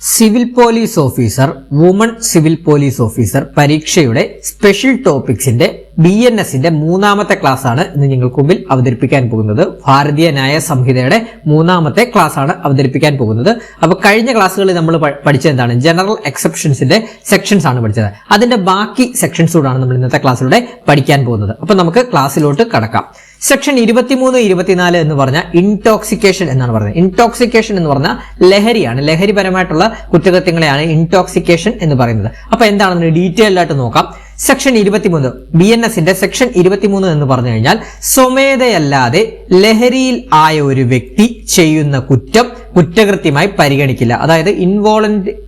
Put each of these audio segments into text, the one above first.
Civil police officer, woman civil police officer പരീക്ഷയുടെ special ടോപ്പിക്സിന്റെ BNSന്റെ മൂന്നാമത്തെ class ആണ് ഇന്ന് നിങ്ങൾക്ക് മുമ്പിൽ അവതരിപ്പിക്കാൻ പോകുന്നത്. ഭാരതീയ ന്യായ സംഹിതയുടെ മൂന്നാമത്തെ ക്ലാസ് ആണ് അവതരിപ്പിക്കാൻ പോകുന്നത്. അപ്പൊ കഴിഞ്ഞ ക്ലാസ്സുകളിൽ നമ്മൾ പഠിച്ചത് എന്താണ്? ജനറൽ എക്സെപ്ഷൻസിന്റെ സെക്ഷൻസ് ആണ് പഠിച്ചത്. അതിന്റെ ബാക്കി സെക്ഷൻസ് കൂടാണ് നമ്മൾ ഇന്നത്തെ ക്ലാസ്സിലൂടെ പഠിക്കാൻ പോകുന്നത്. അപ്പൊ നമുക്ക് ക്ലാസ്സിലോട്ട് കടക്കാം. സെക്ഷൻ 23, 24 എന്ന് പറഞ്ഞാൽ ഇൻടോക്സിക്കേഷൻ എന്നാണ് പറയുന്നത്. ഇൻടോക്സിക്കേഷൻ എന്ന് പറഞ്ഞാൽ ലഹരിയാണ്, ലഹരിപരമായിട്ടുള്ള കുറ്റകൃത്യങ്ങളെയാണ് ഇൻടോക്സിക്കേഷൻ എന്ന് പറയുന്നത്. അപ്പൊ എന്താണെന്ന് ഡീറ്റെയിൽഡ് ആയിട്ട് നോക്കാം. സെക്ഷൻ 23 BNSന്റെ സെക്ഷൻ 23 എന്ന് പറഞ്ഞു കഴിഞ്ഞാൽ സ്വമേധയല്ലാതെ ലഹരിയിൽ ആയ ഒരു വ്യക്തി ചെയ്യുന്ന കുറ്റം കുറ്റകൃത്യമായി പരിഗണിക്കില്ല. അതായത്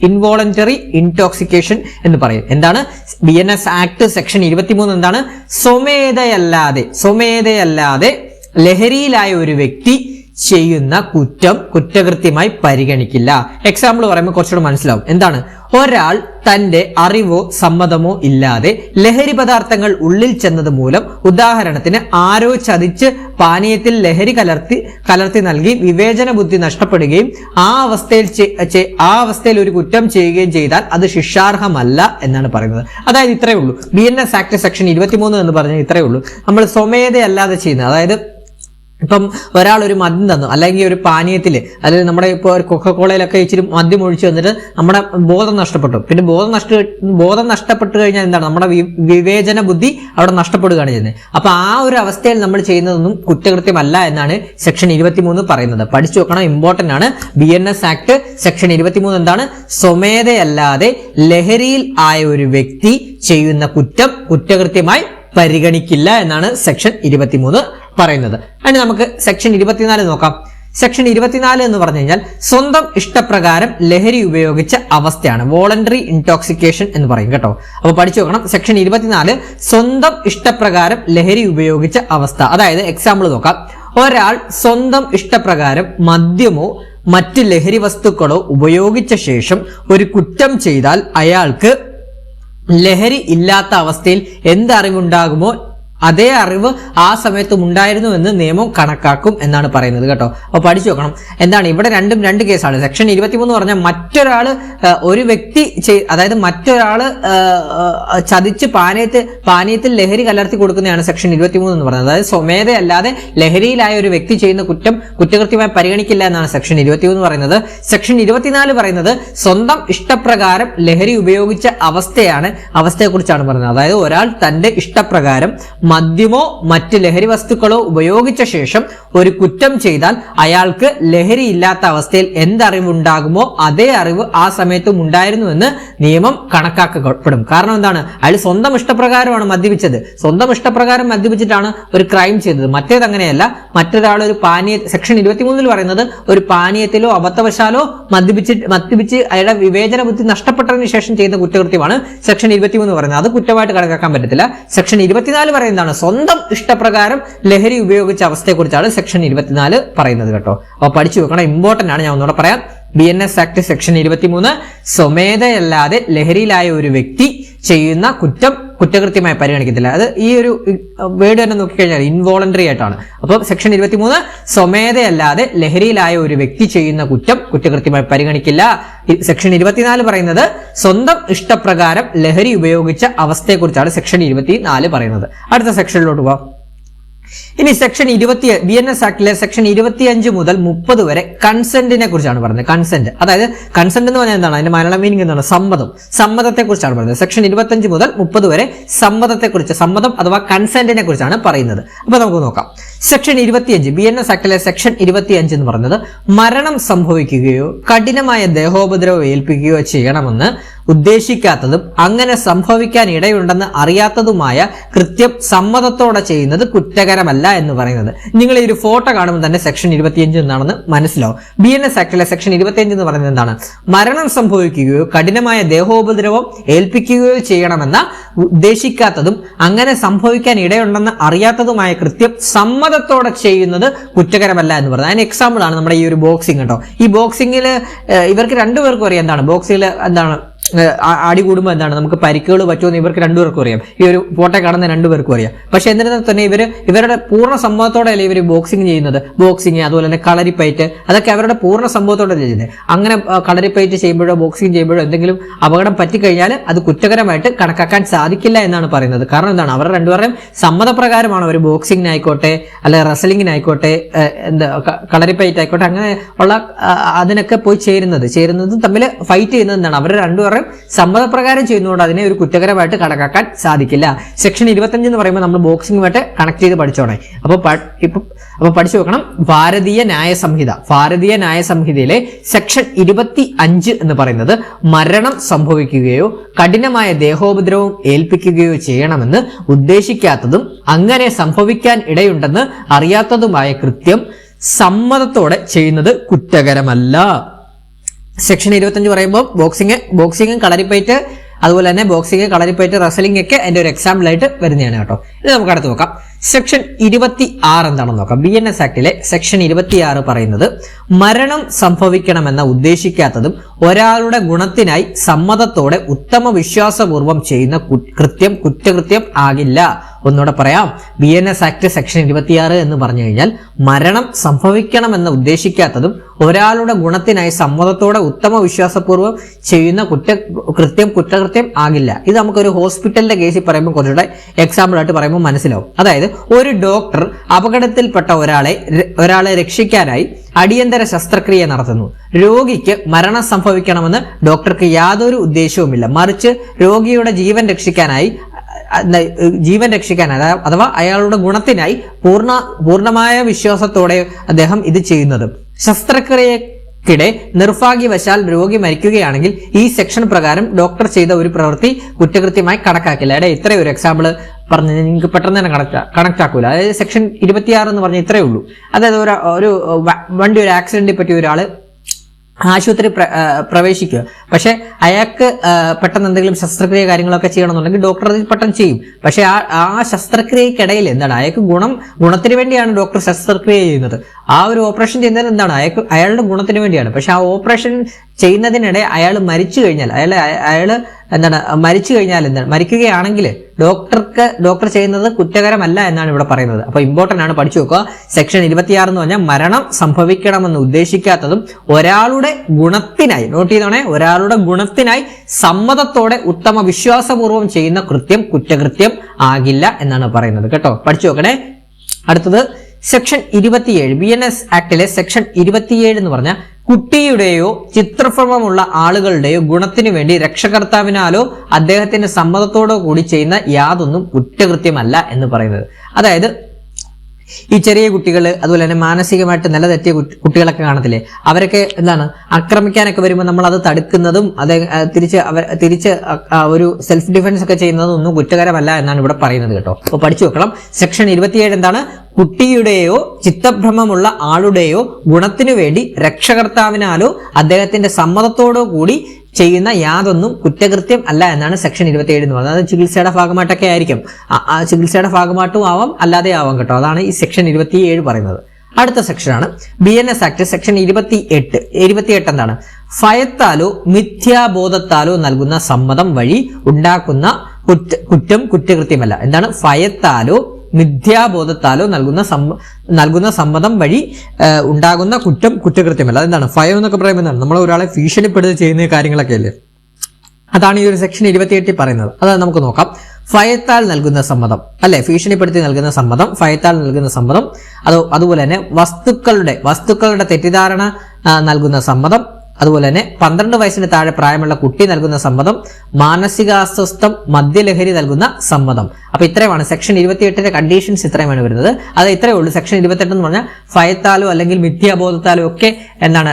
ഇൻവോളണ്ടറി ഇൻടോക്സിക്കേഷൻ എന്ന് പറയും. എന്താണ് BNS ആക്ട് സെക്ഷൻ 23? എന്താണ്? സ്വമേധയല്ലാതെ ലഹരിയിലായ ഒരു വ്യക്തി ചെയ്യുന്ന കുറ്റം കുറ്റകൃത്യമായി പരിഗണിക്കില്ല. എക്സാമ്പിൾ പറയുമ്പോൾ കുറച്ചുകൂടെ മനസ്സിലാവും. എന്താണ്? ഒരാൾ തന്റെ അറിവോ സമ്മതമോ ഇല്ലാതെ ലഹരി പദാർത്ഥങ്ങൾ ഉള്ളിൽ ചെന്നത് മൂലം, ഉദാഹരണത്തിന് ആരോ ചതിച്ച് പാനീയത്തിൽ ലഹരി കലർത്തി നൽകി വിവേചന ബുദ്ധി നഷ്ടപ്പെടുകയും ആ അവസ്ഥയിൽ ഒരു കുറ്റം ചെയ്യുകയും ചെയ്താൽ അത് ശിക്ഷാർഹമല്ല എന്നാണ് പറയുന്നത്. അതായത് ഇത്രയേ ഉള്ളൂ. BNS ആക്ട് സെക്ഷൻ 23 എന്ന് പറഞ്ഞാൽ ഇത്രയേ ഉള്ളൂ. നമ്മൾ സ്വമേധയല്ലാതെ ചെയ്യുന്നത്, അതായത് ഇപ്പം ഒരാൾ ഒരു മദ്യം തന്നു, അല്ലെങ്കിൽ ഒരു പാനീയത്തില്, അല്ലെങ്കിൽ നമ്മുടെ ഇപ്പോൾ ഒരു കൊക്കക്കോളയിലൊക്കെ ഇച്ചിരി മദ്യം ഒഴിച്ചു വന്നിട്ട് നമ്മുടെ ബോധം നഷ്ടപ്പെട്ടു. പിന്നെ ബോധം നഷ്ടപ്പെട്ടു കഴിഞ്ഞാൽ എന്താണ്? നമ്മുടെ വിവേചന ബുദ്ധി അവിടെ നഷ്ടപ്പെടുകയാണ് ചെയ്യുന്നത്. അപ്പൊ ആ ഒരു അവസ്ഥയിൽ നമ്മൾ ചെയ്യുന്നതൊന്നും കുറ്റകൃത്യമല്ല എന്നാണ് സെക്ഷൻ 23 പറയുന്നത്. പഠിച്ചു നോക്കണം, ഇമ്പോർട്ടന്റ് ആണ്. BNS ആക്ട് സെക്ഷൻ 23 എന്താണ്? സ്വമേധയല്ലാതെ ലഹരിയിൽ ആയ ഒരു വ്യക്തി ചെയ്യുന്ന കുറ്റം കുറ്റകൃത്യമായി പരിഗണിക്കില്ല എന്നാണ് സെക്ഷൻ 23 പറയുന്നത്. അതിന് നമുക്ക് സെക്ഷൻ 24 നോക്കാം. സെക്ഷൻ 24 എന്ന് പറഞ്ഞു കഴിഞ്ഞാൽ സ്വന്തം ഇഷ്ടപ്രകാരം ലഹരി ഉപയോഗിച്ച അവസ്ഥയാണ്. വോളണ്ടറി ഇൻടോക്സിക്കേഷൻ എന്ന് പറയും കേട്ടോ. അപ്പൊ പഠിച്ചു നോക്കണം. സെക്ഷൻ 24 സ്വന്തം ഇഷ്ടപ്രകാരം ലഹരി ഉപയോഗിച്ച അവസ്ഥ. അതായത് എക്സാമ്പിൾ നോക്കാം. ഒരാൾ സ്വന്തം ഇഷ്ടപ്രകാരം മദ്യമോ മറ്റ് ലഹരി വസ്തുക്കളോ ഉപയോഗിച്ച ശേഷം ഒരു കുറ്റം ചെയ്താൽ അയാൾക്ക് ലഹരി ഇല്ലാത്ത അവസ്ഥയിൽ എന്ത് അറിവുണ്ടാകുമോ അതേ അറിവ് ആ സമയത്തും ഉണ്ടായിരുന്നു എന്ന് നിയമം കണക്കാക്കും എന്നാണ് പറയുന്നത് കേട്ടോ. അപ്പൊ പഠിച്ചു നോക്കണം. എന്താണ് ഇവിടെ? രണ്ട് കേസാണ്. സെക്ഷൻ 23 പറഞ്ഞാൽ മറ്റൊരാള്, ഒരു വ്യക്തി അതായത് മറ്റൊരാള് ചതിച്ച് പാനീയത്തിൽ ലഹരി കലർത്തി കൊടുക്കുന്നതാണ് സെക്ഷൻ 23 എന്ന് പറയുന്നത്. അതായത് സ്വമേധയല്ലാതെ ലഹരിയിലായ ഒരു വ്യക്തി ചെയ്യുന്ന കുറ്റം കുറ്റകൃത്യമായി പരിഗണിക്കില്ല എന്നാണ് സെക്ഷൻ 23 പറയുന്നത്. സെക്ഷൻ 24 പറയുന്നത് സ്വന്തം ഇഷ്ടപ്രകാരം ലഹരി ഉപയോഗിച്ച അവസ്ഥയെക്കുറിച്ചാണ് പറയുന്നത്. അതായത് ഒരാൾ തന്റെ ഇഷ്ടപ്രകാരം മദ്യമോ മറ്റ് ലഹരി വസ്തുക്കളോ ഉപയോഗിച്ച ശേഷം ഒരു കുറ്റം ചെയ്താൽ അയാൾക്ക് ലഹരി ഇല്ലാത്ത അവസ്ഥയിൽ എന്തറിവുണ്ടാകുമോ അതേ അറിവ് ആ സമയത്തും ഉണ്ടായിരുന്നു എന്ന് നിയമം കണക്കാക്കപ്പെടും. കാരണം എന്താണ്? അയാൾ സ്വന്തം ഇഷ്ടപ്രകാരമാണ് മദ്യപിച്ചത്. സ്വന്തം ഇഷ്ടപ്രകാരം മദ്യപിച്ചിട്ടാണ് ഒരു ക്രൈം ചെയ്തത്. മറ്റേത് അങ്ങനെയല്ല. മറ്റൊരാൾ ഒരു സെക്ഷൻ 23 പറയുന്നത് ഒരു പാനീയത്തിലോ അബദ്ധവശാലോ മദ്യപിച്ച് അയാളുടെ വിവേചന ബുദ്ധി നഷ്ടപ്പെട്ടതിന് ശേഷം ചെയ്യുന്ന കുറ്റകൃത്യമാണ് സെക്ഷൻ 23 പറയുന്നത്. അത് കുറ്റമായിട്ട് കണക്കാക്കാൻ പറ്റത്തില്ല. സെക്ഷൻ 24 പറയുന്നത് സ്വന്തം ഇഷ്ടപ്രകാരം ലഹരി ഉപയോഗിച്ച അവസ്ഥയെക്കുറിച്ചാണ് സെക്ഷൻ 24 പറയുന്നത് കേട്ടോ. അപ്പൊ പഠിച്ചു വെക്കണം, ഇമ്പോർട്ടന്റ് ആണ്. ഞാൻ ഒന്നുകൂടെ പറയാം. BNS ആക്ട് സെക്ഷൻ 23 സ്വമേധയല്ലാതെ ലഹരിയിലായ ഒരു വ്യക്തി ചെയ്യുന്ന കുറ്റം കുറ്റകൃത്യമായി പരിഗണിക്കത്തില്ല. അത് ഈ ഒരു വേർഡ് തന്നെ നോക്കിക്കഴിഞ്ഞാൽ ഇൻവോളണ്ടറി ആയിട്ടാണ്. അപ്പൊ സെക്ഷൻ 23 സ്വമേധയല്ലാതെ ലഹരിയിലായ ഒരു വ്യക്തി ചെയ്യുന്ന കുറ്റം കുറ്റകൃത്യമായി പരിഗണിക്കില്ല. സെക്ഷൻ 24 പറയുന്നത് സ്വന്തം ഇഷ്ടപ്രകാരം ലഹരി ഉപയോഗിച്ച അവസ്ഥയെക്കുറിച്ചാണ് സെക്ഷൻ 24 പറയുന്നത്. അടുത്ത സെക്ഷനിലോട്ട് പോവാം. ഇനി സെക്ഷൻ 20 BNS ആക്ടിലെ സെക്ഷൻ 25 മുതൽ 30 വരെ കൺസെന്റിനെ കുറിച്ചാണ് പറയുന്നത്. കൺസെന്റ്, അതായത് കൺസെന്റ് എന്ന് പറഞ്ഞാൽ എന്താണ്? അതിന്റെ മലയാളം മീനിങ് എന്താണ്? സമ്മതത്തെ കുറിച്ചാണ് പറയുന്നത്. സെക്ഷൻ 25 മുതൽ 30 വരെ സമ്മതം അഥവാ കൺസെന്റിനെ കുറിച്ചാണ് പറയുന്നത്. അപ്പൊ നമുക്ക് നോക്കാം. സെക്ഷൻ 25 BNS ആക്ടിലെ സെക്ഷൻ 25 എന്ന് പറയുന്നത് മരണം സംഭവിക്കുകയോ കഠിനമായ ദേഹോപദ്രവം ഏൽപ്പിക്കുകയോ ചെയ്യണമെന്ന് ഉദ്ദേശിക്കാത്തതും അങ്ങനെ സംഭവിക്കാൻ ഇടയുണ്ടെന്ന് അറിയാത്തതുമായ കൃത്യം സമ്മതത്തോടെ ചെയ്യുന്നത് കുറ്റകരമല്ല എന്ന് പറയുന്നത്. നിങ്ങൾ ഈ ഒരു ഫോട്ടോ കാണുമ്പോൾ തന്നെ സെക്ഷൻ 25 എന്താണെന്ന് മനസ്സിലാവും. BNS ആക്ടിലെ സെക്ഷൻ 25 എന്ന് പറയുന്നത് എന്താണ്? മരണം സംഭവിക്കുകയോ കഠിനമായ ദേഹോപദ്രവം ഏൽപ്പിക്കുകയോ ചെയ്യണമെന്ന ഉദ്ദേശിക്കാത്തതും അങ്ങനെ സംഭവിക്കാൻ ഇടയുണ്ടെന്ന് അറിയാത്തതുമായ കൃത്യം സമ്മതത്തോടെ ചെയ്യുന്നത് കുറ്റകരമല്ല എന്ന് പറയുന്നത്. അതിന് എക്സാമ്പിൾ ആണ് നമ്മുടെ ഈ ഒരു ബോക്സിംഗ് കേട്ടോ. ഈ ബോക്സിംഗിൽ ഇവർക്ക് രണ്ടുപേർക്കും അറിയാം എന്താണ് ബോക്സിംഗിൽ എന്താണ് അടി കൂടുമ്പോൾ എന്താണ് നമുക്ക് പരിക്കുകൾ പറ്റുമെന്ന് ഇവർക്ക് രണ്ടുപേർക്കും അറിയാം, ഈ ഒരു ഫോട്ടോ കാണുന്ന രണ്ടുപേർക്കും അറിയാം. പക്ഷെ എന്നിരുന്നാൽ തന്നെ ഇവരുടെ പൂർണ്ണ സമ്മതത്തോടെ അല്ലേ ഇവർ ബോക്സിംഗ് ചെയ്യുന്നത്. ബോക്സിംഗ് അതുപോലെ തന്നെ കളരിപ്പയറ്റ് അതൊക്കെ അവരുടെ പൂർണ്ണ സമ്മതത്തോടെ ചെയ്യുന്നത്. അങ്ങനെ കളരിപ്പയറ്റ് ചെയ്യുമ്പോഴോ ബോക്സിംഗ് ചെയ്യുമ്പോഴോ എന്തെങ്കിലും അപകടം പറ്റിക്കഴിഞ്ഞാൽ അത് കുറ്റകരമായിട്ട് കണക്കാക്കാൻ സാധിക്കില്ല എന്നാണ് പറയുന്നത്. കാരണം എന്താണ്, അവരുടെ രണ്ടുപേരുടെയും സമ്മതപ്രകാരമാണ് അവർ ബോക്സിങ്ങിനായിക്കോട്ടെ അല്ലെ റെസ്ലിങ്ങിനായിക്കോട്ടെ കളരിപ്പയറ്റ് ആയിക്കോട്ടെ അങ്ങനെ ഉള്ള അതിനൊക്കെ പോയി ചേരുന്നത് തമ്മിൽ ഫൈറ്റ് ചെയ്യുന്നത് എന്താണ്, അവരുടെ രണ്ടുപേരും സമ്മതപ്രകാരം ചെയ്യുന്നതുകൊണ്ട് അതിനെ ഒരു കുറ്റകരമായിട്ട് കണക്കാക്കാൻ സാധിക്കില്ല. സെക്ഷൻ 25 എന്ന് പറയുമ്പോൾ നമ്മൾ ബോക്സിംഗുമായിട്ട് കണക്ട് ചെയ്ത് പഠിച്ചോണേ. അപ്പോൾ പഠിച്ചു വെക്കണം. ഭാരതീയ ന്യായ സംഹിതയിലെ സെക്ഷൻ 25 എന്ന് പറയുന്നത് മരണം സംഭവിക്കുകയോ കഠിനമായ ദേഹോപദ്രവം ഏൽപ്പിക്കുകയോ ചെയ്യണമെന്ന് ഉദ്ദേശിക്കാത്തതും അങ്ങനെ സംഭവിക്കാൻ ഇടയുണ്ടെന്ന് അറിയാത്തതുമായ കൃത്യം സമ്മതത്തോടെ ചെയ്യുന്നത് കുറ്റകരമല്ല. സെക്ഷൻ 25 പറയുമ്പോൾ ബോക്സിംഗ് കളരിപ്പയറ്റ് അതുപോലെ തന്നെ ബോക്സിംഗ് കളരിപ്പയറ്റ് റെസ്ലിംഗ് ഒക്കെ അതിന്റെ ഒരു എക്സാമ്പിൾ ആയിട്ട് വരുന്നതാണ് കേട്ടോ. ഇത് നമുക്ക് അടുത്ത് നോക്കാം. സെക്ഷൻ 26 എന്താണെന്ന് നോക്കാം. BNS ആക്ടിലെ സെക്ഷൻ 26 പറയുന്നത് മരണം സംഭവിക്കണമെന്ന ഉദ്ദേശിക്കാത്തതും ഒരാളുടെ ഗുണത്തിനായി സമ്മതത്തോടെ ഉത്തമ വിശ്വാസപൂർവം ചെയ്യുന്ന കൃത്യം കുറ്റകൃത്യം ആകില്ല. ഒന്നുകൂടെ പറയാം. BNS ആക്ട് സെക്ഷൻ 26 എന്ന് പറഞ്ഞു കഴിഞ്ഞാൽ മരണം സംഭവിക്കണമെന്ന് ഉദ്ദേശിക്കാത്തതും ഒരാളുടെ ഗുണത്തിനായി സമ്മതത്തോടെ ഉത്തമ വിശ്വാസപൂർവ്വം ചെയ്യുന്ന കുറ്റകൃത്യം ആകില്ല. ഇത് നമുക്കൊരു ഹോസ്പിറ്റലിന്റെ കേസിൽ പറയുമ്പോൾ കുറച്ചുകൂടെ എക്സാമ്പിൾ ആയിട്ട് പറയുമ്പോൾ മനസ്സിലാവും. അതായത് ഒരു ഡോക്ടർ അപകടത്തിൽപ്പെട്ട ഒരാളെ രക്ഷിക്കാനായി അടിയന്തര ശസ്ത്രക്രിയ നടത്തുന്നു. രോഗിക്ക് മരണം സംഭവിക്കണമെന്ന് ഡോക്ടർക്ക് യാതൊരു ഉദ്ദേശവുമില്ല. മറിച്ച് രോഗിയുടെ ജീവൻ രക്ഷിക്കാനായി അഥവാ അയാളുടെ ഗുണത്തിനായി പൂർണ്ണമായ വിശ്വാസത്തോടെ അദ്ദേഹം ഇത് ചെയ്യുന്നത്. ശസ്ത്രക്രിയക്കിടെ നിർഭാഗ്യവശാൽ രോഗി മരിക്കുകയാണെങ്കിൽ ഈ സെക്ഷൻ പ്രകാരം ഡോക്ടർ ചെയ്ത ഒരു പ്രവൃത്തി കുറ്റകൃത്യമായി കണക്കാക്കില്ല. ഇത്രയും ഒരു എക്സാമ്പിൾ പറഞ്ഞ് നിങ്ങൾക്ക് പെട്ടെന്ന് തന്നെ കണക്ട് ആക്കൂല. അതായത് സെക്ഷൻ 26 എന്ന് പറഞ്ഞാൽ ഇത്രയേ ഉള്ളൂ. അതായത് ഒരു വണ്ടി ഒരു ആക്സിഡന്റിൽ പറ്റിയ ഒരാള് ആശുപത്രി പ്രവേശിക്കുക, പക്ഷെ അയാൾക്ക് പെട്ടെന്ന് എന്തെങ്കിലും ശസ്ത്രക്രിയ കാര്യങ്ങളൊക്കെ ചെയ്യണമെന്നുണ്ടെങ്കിൽ ഡോക്ടർ അത് പെട്ടെന്ന് ചെയ്യും. പക്ഷെ ആ ശസ്ത്രക്രിയക്കിടയിൽ എന്താണ് ഗുണത്തിന് വേണ്ടിയാണ് ഡോക്ടർ ശസ്ത്രക്രിയ ചെയ്യുന്നത്. ആ ഒരു ഓപ്പറേഷൻ ചെയ്യുന്നത് എന്താണ് അയാളുടെ ഗുണത്തിന് വേണ്ടിയാണ്. പക്ഷെ ആ ഓപ്പറേഷൻ ചെയ്യുന്നതിനിടെ അയാൾ മരിച്ചു കഴിഞ്ഞാൽ മരിക്കുകയാണെങ്കിൽ ഡോക്ടർ ചെയ്യുന്നത് കുറ്റകരമല്ല എന്നാണ് ഇവിടെ പറയുന്നത്. അപ്പൊ ഇമ്പോർട്ടന്റ് ആണ്, പഠിച്ചു വെക്കുക. സെക്ഷൻ 26 എന്ന് പറഞ്ഞാൽ മരണം സംഭവിക്കണമെന്ന് ഉദ്ദേശിക്കാത്തതും ഒരാളുടെ ഗുണത്തിനായി, നോട്ട് ചെയ്തോണേ, ഒരാളുടെ ഗുണത്തിനായി സമ്മതത്തോടെ ഉത്തമ വിശ്വാസപൂർവ്വം ചെയ്യുന്ന കുറ്റകൃത്യം ആകില്ല എന്നാണ് പറയുന്നത് കേട്ടോ. പഠിച്ചു വെക്കണേ. അടുത്തത് സെക്ഷൻ 27 BNS ആക്ടിലെ സെക്ഷൻ 27 എന്ന് പറഞ്ഞാൽ കുട്ടിയുടെയോ ചിത്രഭ്രമമുള്ള ആളുകളുടെയോ ഗുണത്തിനു വേണ്ടി രക്ഷകർത്താവിനാലോ അദ്ദേഹത്തിന്റെ സമ്മതത്തോടോ കൂടി ചെയ്യുന്ന യാതൊന്നും കുറ്റകൃത്യമല്ല എന്ന് പറയുന്നത്. അതായത് ഈ ചെറിയ കുട്ടികൾ അതുപോലെ തന്നെ മാനസികമായിട്ട് നിലതെറ്റിയ കുട്ടികളൊക്കെ കാണത്തില്ലേ, അവരൊക്കെ എന്താണ് ആക്രമിക്കാനൊക്കെ വരുമ്പോൾ നമ്മൾ അത് തടുക്കുന്നതും തിരിച്ച് ഒരു സെൽഫ് ഡിഫൻസ് ഒക്കെ ചെയ്യുന്നതും ഒന്നും കുറ്റകരമല്ല എന്നാണ് ഇവിടെ പറയുന്നത് കേട്ടോ. അപ്പോൾ പഠിച്ചു വെക്കണം. സെക്ഷൻ 27 എന്താണ്, കുട്ടിയുടെയോ ചിത്തഭ്രമമുള്ള ആളുടെയോ ഗുണത്തിനു വേണ്ടി രക്ഷകർത്താവിനാലോ അദ്ദേഹത്തിന്റെ സമ്മതത്തോടോ കൂടി ചെയ്യുന്ന യാതൊന്നും കുറ്റകൃത്യം അല്ല എന്നാണ് സെക്ഷൻ 27 എന്ന് പറയുന്നത്. അത് ചികിത്സയുടെ ഭാഗമായിട്ടൊക്കെ ആയിരിക്കും, ചികിത്സയുടെ ഭാഗമായിട്ടും ആവാം അല്ലാതെ ആവാം കേട്ടോ. അതാണ് ഈ സെക്ഷൻ 27 പറയുന്നത്. അടുത്ത സെക്ഷനാണ് BNS ആക്ട് സെക്ഷൻ 28 എന്താണ്, ഭയത്താലോ മിഥ്യാബോധത്താലോ നൽകുന്ന സമ്മതം വഴി ഉണ്ടാക്കുന്ന കുറ്റം കുറ്റകൃത്യമല്ല. എന്താണ്, ഭയത്താലോ മിഥ്യാബോധത്താലോ നൽകുന്ന സമ്മതം വഴി ഉണ്ടാകുന്ന കുറ്റം കുറ്റകൃത്യമല്ല. അതെന്താണ് ഭയം എന്നൊക്കെ പറയുമ്പോൾ എന്താണ്, നമ്മൾ ഒരാളെ ഭീഷണിപ്പെടുത്തി ചെയ്യുന്ന കാര്യങ്ങളൊക്കെ അല്ലേ, അതാണ് ഈ ഒരു സെക്ഷൻ 28 പറയുന്നത്. അത് നമുക്ക് നോക്കാം. ഭയത്താൽ നൽകുന്ന സമ്മതം അല്ലെ, ഭീഷണിപ്പെടുത്തി നൽകുന്ന സമ്മതം, ഭയത്താൽ നൽകുന്ന സമ്മതം, അതുപോലെ തന്നെ വസ്തുക്കളുടെ തെറ്റിദ്ധാരണ നൽകുന്ന സമ്മതം, അതുപോലെ തന്നെ 12 വയസ്സിന് താഴെ പ്രായമുള്ള കുട്ടി നൽകുന്ന സമ്മതം, മാനസികാസ്വസ്ഥം മദ്യലഹരി നൽകുന്ന സമ്മതം. അപ്പൊ ഇത്രയുമാണ് സെക്ഷൻ 28ന്റെ കണ്ടീഷൻസ്. ഇത്രയുമാണ് വരുന്നത്. അത് ഇത്രയേ ഉള്ളൂ. സെക്ഷൻ 28 എന്ന് പറഞ്ഞാൽ ഭയത്താലോ അല്ലെങ്കിൽ മിഥ്യാബോധത്താലോ ഒക്കെ എന്താണ്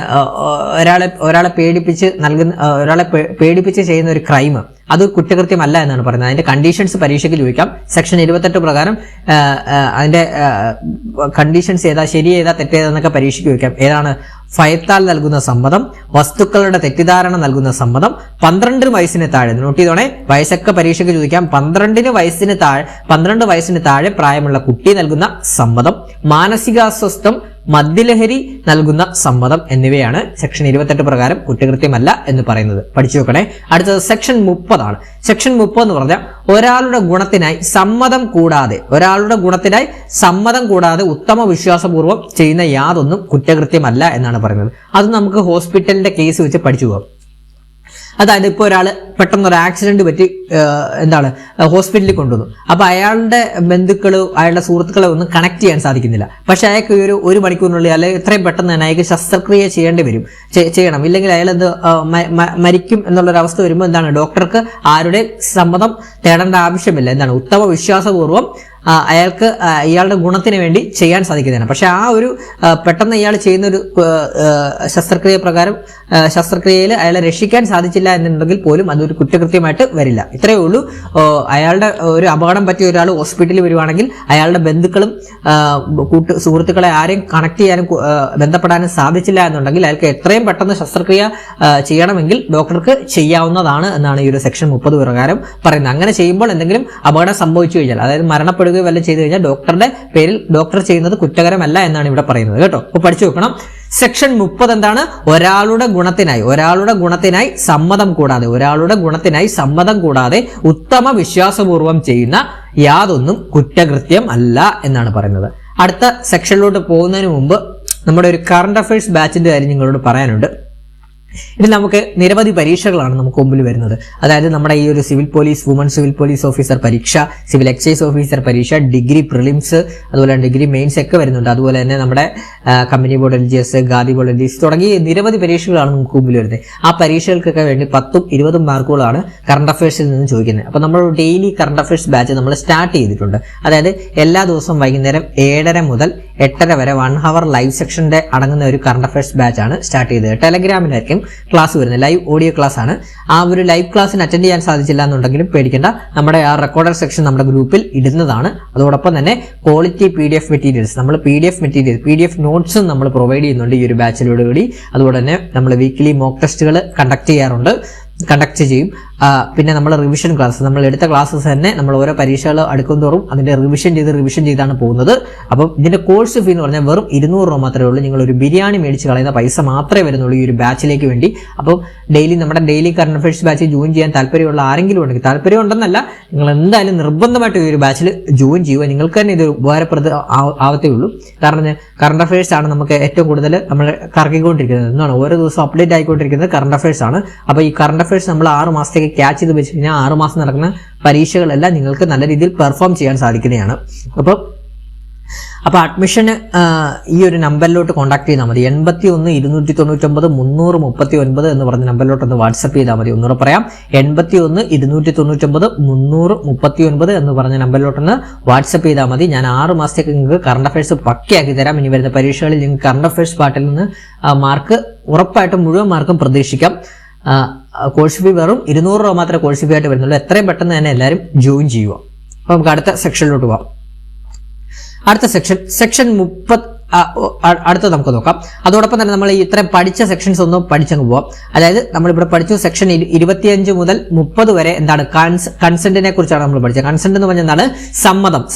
ഒരാളെ പേടിപ്പിച്ച് ചെയ്യുന്ന ഒരു ക്രൈം അത് കുറ്റകൃത്യമല്ല എന്നാണ് പറയുന്നത്. അതിന്റെ കണ്ടീഷൻസ് പരീക്ഷയ്ക്ക് ചോദിക്കാം. സെക്ഷൻ 28 പ്രകാരം അതിന്റെ കണ്ടീഷൻസ് ഏതാ, ശരി ഏതാ തെറ്റേതെന്നൊക്കെ പരീക്ഷയ്ക്ക് ചോദിക്കാം. ഏതാണ് ഭയത്താൽ നൽകുന്ന സമ്മതം, വസ്തുക്കളുടെ തെറ്റിദ്ധാരണ നൽകുന്ന സമ്മതം, 12 വയസ്സിന് താഴെ, നോട്ട് ചെയ്തോണേ, വയസ്സൊക്കെ പരീക്ഷയ്ക്ക് ചോദിക്കാം, 12 വയസ്സിന് താഴെ പ്രായമുള്ള കുട്ടി നൽകുന്ന സമ്മതം, മാനസികാസ്വസ്ഥം, മദ്യലഹരി നൽകുന്ന സമ്മതം എന്നിവയാണ് സെക്ഷൻ 28 പ്രകാരം കുറ്റകൃത്യമല്ല എന്ന് പറയുന്നത്. പഠിച്ചു വെക്കണേ. അടുത്തത് സെക്ഷൻ 30 ആണ്. സെക്ഷൻ 30 എന്ന് പറഞ്ഞാൽ ഒരാളുടെ ഗുണത്തിനായി സമ്മതം കൂടാതെ ഉത്തമ വിശ്വാസപൂർവ്വം ചെയ്യുന്ന യാതൊന്നും കുറ്റകൃത്യമല്ല എന്നാണ് പറയുന്നത്. അത് നമുക്ക് ഹോസ്പിറ്റലിന്റെ കേസ് വെച്ച് പഠിച്ചു പോകാം. അതായത് ഇപ്പോൾ ഒരാൾ പെട്ടെന്നൊരു ആക്സിഡന്റ് പറ്റി ഹോസ്പിറ്റലിൽ കൊണ്ടുവന്നു. അപ്പൊ അയാളുടെ ബന്ധുക്കളോ അയാളുടെ സുഹൃത്തുക്കളോ ഒന്നും കണക്ട് ചെയ്യാൻ സാധിക്കുന്നില്ല. പക്ഷെ അയാൾക്ക് ഒരു മണിക്കൂറിനുള്ളിൽ അല്ലെങ്കിൽ എത്രയും പെട്ടെന്ന് തന്നെ അയാൾക്ക് ശസ്ത്രക്രിയ ചെയ്യണം, ഇല്ലെങ്കിൽ അയാൾ മരിക്കും എന്നുള്ളൊരവസ്ഥ വരുമ്പോൾ ഡോക്ടർക്ക് ആരുടെ സമ്മതം തേടേണ്ട ആവശ്യമില്ല. ഉത്തമ വിശ്വാസപൂർവ്വം അയാൾക്ക് ഇയാളുടെ ഗുണത്തിന് വേണ്ടി ചെയ്യാൻ സാധിക്കുന്നതാണ്. പക്ഷെ ആ ഒരു പെട്ടെന്ന് ഇയാൾ ചെയ്യുന്ന ഒരു ശസ്ത്രക്രിയയിൽ അയാളെ രക്ഷിക്കാൻ സാധിച്ചില്ല എന്നുണ്ടെങ്കിൽ പോലും അതൊരു കുറ്റകൃത്യമായിട്ട് വരില്ല. ഇത്രയേ ഉള്ളൂ. അയാളുടെ ഒരു അപകടം പറ്റിയ ഒരാൾ ഹോസ്പിറ്റലിൽ വരുവാണെങ്കിൽ അയാളുടെ ബന്ധുക്കളും സുഹൃത്തുക്കളെ ആരെയും കണക്ട് ചെയ്യാനും ബന്ധപ്പെടാനും സാധിച്ചില്ല എന്നുണ്ടെങ്കിൽ അയാൾക്ക് എത്രയും പെട്ടെന്ന് ശസ്ത്രക്രിയ ചെയ്യണമെങ്കിൽ ഡോക്ടർക്ക് ചെയ്യാവുന്നതാണ് എന്നാണ് ഈ ഒരു സെക്ഷൻ 30 പ്രകാരം പറയുന്നത്. അങ്ങനെ ചെയ്യുമ്പോൾ എന്തെങ്കിലും അപകടം സംഭവിച്ചു കഴിഞ്ഞാൽ, അതായത് മരണപ്പെടുക വല്ല ചെയ്തു കഴിഞ്ഞാൽ ഡോക്ടറുടെ പേരിൽ ഡോക്ടർ ചെയ്യുന്നത് കുറ്റകരമല്ല എന്നാണ് ഇവിടെ പറയുന്നത് കേട്ടോ. അപ്പൊ പഠിച്ചു വെക്കണം. സെക്ഷൻ 30 എന്താണ്? ഒരാളുടെ ഗുണത്തിനായി സമ്മതം കൂടാതെ ഉത്തമ വിശ്വാസപൂർവം ചെയ്യുന്ന യാതൊന്നും കുറ്റകൃത്യം അല്ല എന്നാണ് പറയുന്നത്. അടുത്ത സെക്ഷനിലോട്ട് പോകുന്നതിന് മുമ്പ് നമ്മുടെ ഒരു കറണ്ട് അഫയേഴ്സ് ബാച്ചിന്റെ കാര്യം നിങ്ങളോട് പറയാനുണ്ട്. ഇതിൽ നമുക്ക് നിരവധി പരീക്ഷകളാണ് നമുക്ക് മുമ്പിൽ വരുന്നത്. അതായത് നമ്മുടെ ഈ ഒരു civil police, woman civil police officer പരീക്ഷ, സിവിൽ എക്സൈസ് ഓഫീസർ പരീക്ഷ, ഡിഗ്രി പ്രിലിംസ്, അതുപോലെ ഡിഗ്രി മെയിൻസ് ഒക്കെ വരുന്നുണ്ട്. അതുപോലെ തന്നെ നമ്മുടെ company board LGS, khadi board LGS തുടങ്ങി നിരവധി പരീക്ഷകളാണ് നമുക്ക് മുമ്പിൽ വരുന്നത്. ആ പരീക്ഷകൾക്കൊക്കെ വേണ്ടി 10ഉം 20ഉം മാർക്കുകളാണ് കറണ്ട് അഫയേഴ്സിൽ നിന്ന് ചോദിക്കുന്നത്. അപ്പോൾ നമ്മൾ ഡെയിലി കറണ്ട് അഫയേഴ്സ് ബാച്ച് നമ്മൾ സ്റ്റാർട്ട് ചെയ്തിട്ടുണ്ട്. അതായത് എല്ലാ ദിവസവും വൈകുന്നേരം 7:30 മുതൽ 8:30 വരെ 1 hour ലൈവ് സെക്ഷന്റെ അടങ്ങുന്ന ഒരു കറണ്ട് അഫയേഴ്സ് ബാച്ച് ആണ് സ്റ്റാർട്ട് ചെയ്തത്. ടെലഗ്രാമിലായിരിക്കും ക്ലാസ് വരുന്നത്, ലൈവ് ഓഡിയോ ക്ലാസ് ആണ്. ആ ഒരു ലൈവ് ക്ലാസ്സിന് അറ്റൻഡ് ചെയ്യാൻ സാധിച്ചില്ല എന്നുണ്ടെങ്കിലും പേടിക്കേണ്ട, നമ്മുടെ ആ റെക്കോർഡർ സെക്ഷൻ നമ്മുടെ ഗ്രൂപ്പിൽ ഇടുന്നതാണ്. അതോടൊപ്പം തന്നെ ക്വാളിറ്റി PDF മെറ്റീരിയൽസ്, നമ്മൾ PDF നോട്ട്സും നമ്മൾ പ്രൊവൈഡ് ചെയ്യുന്നുണ്ട് ഈ ഒരു ബാച്ചിലൂടെ കൂടി. അതുപോലെ തന്നെ നമ്മൾ വീക്കിലി മോക്ക് ടെസ്റ്റുകൾ കണ്ടക്ട് ചെയ്യും. പിന്നെ നമ്മൾ റിവിഷൻ ക്ലാസ്, നമ്മൾ എടുത്ത ക്ലാസ്സസ് തന്നെ നമ്മൾ ഓരോ പരീക്ഷകൾ അടുക്കും തോറും അതിന്റെ റിവിഷൻ ചെയ്താണ് പോകുന്നത്. അപ്പം ഇതിന്റെ കോഴ്സ് ഫീ എന്ന് പറഞ്ഞാൽ വെറും 200 രൂപ മാത്രമേ ഉള്ളൂ. നിങ്ങൾ ഒരു ബിരിയാണി മേടിച്ച് കളയുന്ന പൈസ മാത്രമേ വരുന്നുള്ളൂ ഈ ഒരു ബാച്ചിലേക്ക് വേണ്ടി. അപ്പം നമ്മുടെ daily current affairs batch join ചെയ്യാൻ താല്പര്യമുള്ള ആരെങ്കിലും ഉണ്ടെങ്കിൽ, താല്പര്യം ഉണ്ടെന്നല്ല, നിങ്ങൾ എന്തായാലും നിർബന്ധമായിട്ട് ഈ ഒരു ബാച്ചിൽ ജോയിൻ ചെയ്യുക. നിങ്ങൾക്ക് തന്നെ ഇത് ഉപകാരപ്രദ ആവത്തേ ഉള്ളൂ. കാരണം കറണ്ട് അഫയേഴ്സ് ആണ് നമുക്ക് ഏറ്റവും കൂടുതൽ നമ്മൾ കറക്കിക്കൊണ്ടിരിക്കുന്നത് എന്നാണ്. ഓരോ ദിവസം അപ്ഡേറ്റ് ആയിക്കൊണ്ടിരിക്കുന്നത് കറണ്ട് അഫയേഴ്സ് ആണ്. അപ്പോൾ ഈ കറണ്ട് അഫയേഴ്സ് നമ്മൾ 6 മാസത്തേക്ക് ക്യാച്ച് ചെയ്ത് വെച്ച് കഴിഞ്ഞാൽ 6 മാസം നടക്കുന്ന പരീക്ഷകളെല്ലാം നിങ്ങൾക്ക് നല്ല രീതിയിൽ പെർഫോം ചെയ്യാൻ സാധിക്കുന്നതാണ്. അപ്പോൾ അഡ്മിഷന് ഈ ഒരു നമ്പറിലോട്ട് കോൺടാക്ട് ചെയ്താൽ മതി. 81-299-339 എന്ന് പറഞ്ഞ നമ്പറിലോട്ട് ഒന്ന് വാട്സപ്പ് ചെയ്താൽ മതി. ഒന്നുകൂടെ പറയാം, 81-299-339 എന്ന് പറഞ്ഞ നമ്പറിലോട്ടൊന്ന് വാട്സപ്പ് ചെയ്താൽ മതി. ഞാൻ 6 മാസത്തേക്ക് നിങ്ങൾക്ക് കറണ്ട് അഫയേഴ്സ് പക്കയാക്കി തരാം. ഇനി വരുന്ന പരീക്ഷകളിൽ നിങ്ങൾക്ക് കറണ്ട് അഫയേഴ്സ് പാർട്ടിൽ നിന്ന് മാർക്ക് ഉറപ്പായിട്ടും മുഴുവൻ മാർക്കും പ്രതീക്ഷിക്കാം. കോഴ്സ് ഫീ വെറും 200 രൂപ മാത്രമേ കോഴ്സ് ഫീ ആയിട്ട് വരുന്നുള്ളൂ. എത്രയും പെട്ടെന്ന് തന്നെ എല്ലാവരും ജോയിൻ ചെയ്യുക. അപ്പോൾ നമുക്ക് അടുത്ത സെക്ഷനിലോട്ട് പോകാം. അടുത്ത സെക്ഷൻ 30 അടുത്ത നമുക്ക് നോക്കാം. അതോടൊപ്പം തന്നെ നമ്മൾ ഇത്രയും പഠിച്ച സെക്ഷൻസ് ഒന്നും പഠിച്ചങ്ങ് പോവാം. അതായത് നമ്മളിവിടെ പഠിച്ചു സെക്ഷൻ 25 മുതൽ 30 വരെ എന്താണ് കൺസെന്റിനെ കുറിച്ചാണ് നമ്മൾ പഠിച്ചത്. കൺസെന്റ് എന്ന് പറഞ്ഞാൽ എന്താണ്?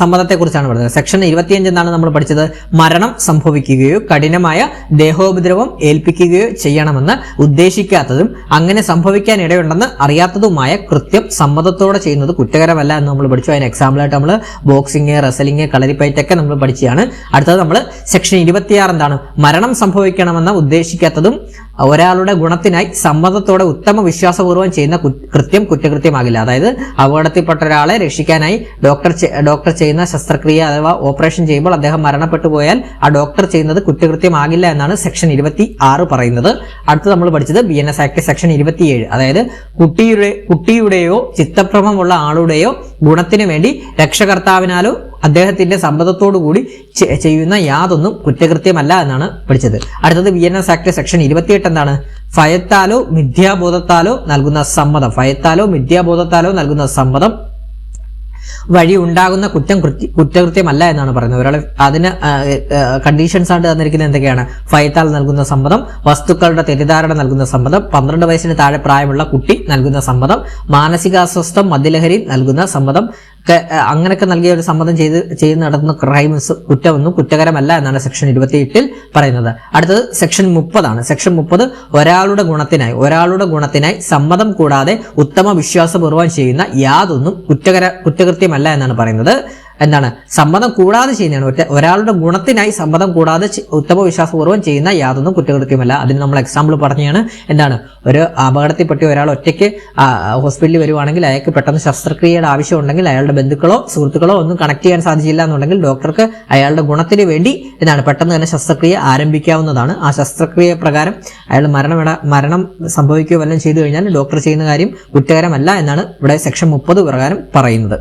സമ്മതത്തെ കുറിച്ചാണ് പഠിച്ചത്. സെക്ഷൻ 25 എന്താണ് നമ്മൾ പഠിച്ചത്? മരണം സംഭവിക്കുകയോ കഠിനമായ ദേഹോപദ്രവം ഏൽപ്പിക്കുകയോ ചെയ്യണമെന്ന് ഉദ്ദേശിക്കാത്തതും അങ്ങനെ സംഭവിക്കാൻ ഇടയുണ്ടെന്ന് അറിയാത്തതുമായ കൃത്യം സമ്മതത്തോടെ ചെയ്യുന്നത് കുറ്റകരമല്ല എന്ന് നമ്മൾ പഠിച്ചു. അതിന് എക്സാമ്പിളായിട്ട് നമ്മൾ ബോക്സിങ്, റെസലിംഗ്, കളരിപ്പയറ്റൊക്കെ നമ്മൾ പഠിച്ചതാണ്. അടുത്തത് നമ്മൾ സെക്ഷൻ 26 എന്താണ്? മരണം സംഭവിക്കണമെന്ന് ഉദ്ദേശിക്കാത്തതും ഒരാളുടെ ഗുണത്തിനായി സമ്മതത്തോടെ ഉത്തമ വിശ്വാസപൂർവ്വം ചെയ്യുന്ന കൃത്യം കുറ്റകൃത്യമാകില്ല. അതായത് അപകടത്തിൽപ്പെട്ട ഒരാളെ രക്ഷിക്കാനായി ഡോക്ടർ ചെയ്യുന്ന ശസ്ത്രക്രിയ അഥവാ ഓപ്പറേഷൻ ചെയ്യുമ്പോൾ അദ്ദേഹം മരണപ്പെട്ടു പോയാൽ ആ ഡോക്ടർ ചെയ്യുന്നത് കുറ്റകൃത്യമാകില്ല എന്നാണ് സെക്ഷൻ 26 പറയുന്നത്. അടുത്ത് നമ്മൾ പഠിച്ചത് BNS ആക്ട് സെക്ഷൻ 27. അതായത് കുട്ടിയുടെയോ ചിത്തഭ്രമമുള്ള ആളുടെയോ ഗുണത്തിന് വേണ്ടി രക്ഷകർത്താവിനാലോ അദ്ദേഹത്തിന്റെ സമ്മതത്തോടുകൂടി ചെയ്യുന്ന യാതൊന്നും കുറ്റകൃത്യമല്ല എന്നാണ് പഠിച്ചത്. അടുത്തത് BNS ആക്ട് സെക്ഷൻ 28 എന്താണ്? ഭയത്താലോ മിഥ്യാബോധത്താലോ നൽകുന്ന സമ്മതം. വഴി ഉണ്ടാകുന്ന കുറ്റകൃത്യമല്ല എന്നാണ് പറയുന്നത്. ഒരാൾ അതിന് കണ്ടീഷൻസ് ആയിട്ട് തന്നിരിക്കുന്നത് എന്തൊക്കെയാണ്? ഫയത്താൽ നൽകുന്ന സമ്മതം, വസ്തുക്കളുടെ തെറ്റിദ്ധാരണ നൽകുന്ന സമ്മതം, 12 വയസ്സിന് താഴെ പ്രായമുള്ള കുട്ടി നൽകുന്ന സമ്മതം, മാനസികാസ്വസ്ഥം, മദ്യലഹരി നൽകുന്ന സമ്മതം, അങ്ങനെയൊക്കെ നൽകിയ ഒരു സമ്മതം ചെയ്ത് നടത്തുന്ന ക്രൈംസ് കുറ്റമൊന്നും കുറ്റകരമല്ല എന്നാണ് സെക്ഷൻ 28 പറയുന്നത്. അടുത്തത് സെക്ഷൻ 30 സെക്ഷൻ 30 ഒരാളുടെ ഗുണത്തിനായി സമ്മതം കൂടാതെ ഉത്തമ വിശ്വാസപൂർവ്വം ചെയ്യുന്ന യാതൊന്നും കുറ്റകൃത്യമല്ല എന്നാണ് പറയുന്നത്. എന്താണ്? സമ്മതം കൂടാതെ ചെയ്യുന്നതാണ്. ഒരാളുടെ ഗുണത്തിനായി സമ്മതം കൂടാതെ ഉത്തമ വിശ്വാസപൂർവ്വം ചെയ്യുന്ന യാതൊന്നും കുറ്റകൃത്യമല്ല. അതിന് നമ്മൾ എക്സാമ്പിൾ പറഞ്ഞാണ്. എന്താണ്? ഒരു അപകടത്തിൽപ്പെട്ട് ഒരാൾ ഒറ്റയ്ക്ക് ഹോസ്പിറ്റലിൽ വരുവാണെങ്കിൽ അയാൾക്ക് പെട്ടെന്ന് ശസ്ത്രക്രിയയുടെ ആവശ്യം ഉണ്ടെങ്കിൽ അയാളുടെ ബന്ധുക്കളോ സുഹൃത്തുക്കളോ ഒന്നും കണക്ട് ചെയ്യാൻ സാധിച്ചില്ല എന്നുണ്ടെങ്കിൽ ഡോക്ടർക്ക് അയാളുടെ ഗുണത്തിന് വേണ്ടി പെട്ടെന്ന് തന്നെ ശസ്ത്രക്രിയ ആരംഭിക്കാവുന്നതാണ്. ആ ശസ്ത്രക്രിയ പ്രകാരം അയാൾ മരണം സംഭവിക്കുകയോ വല്ലതും ചെയ്തു കഴിഞ്ഞാൽ ഡോക്ടർ ചെയ്യുന്ന കാര്യം കുറ്റകരമല്ല എന്നാണ് ഇവിടെ സെക്ഷൻ 30 പ്രകാരം പറയുന്നത്.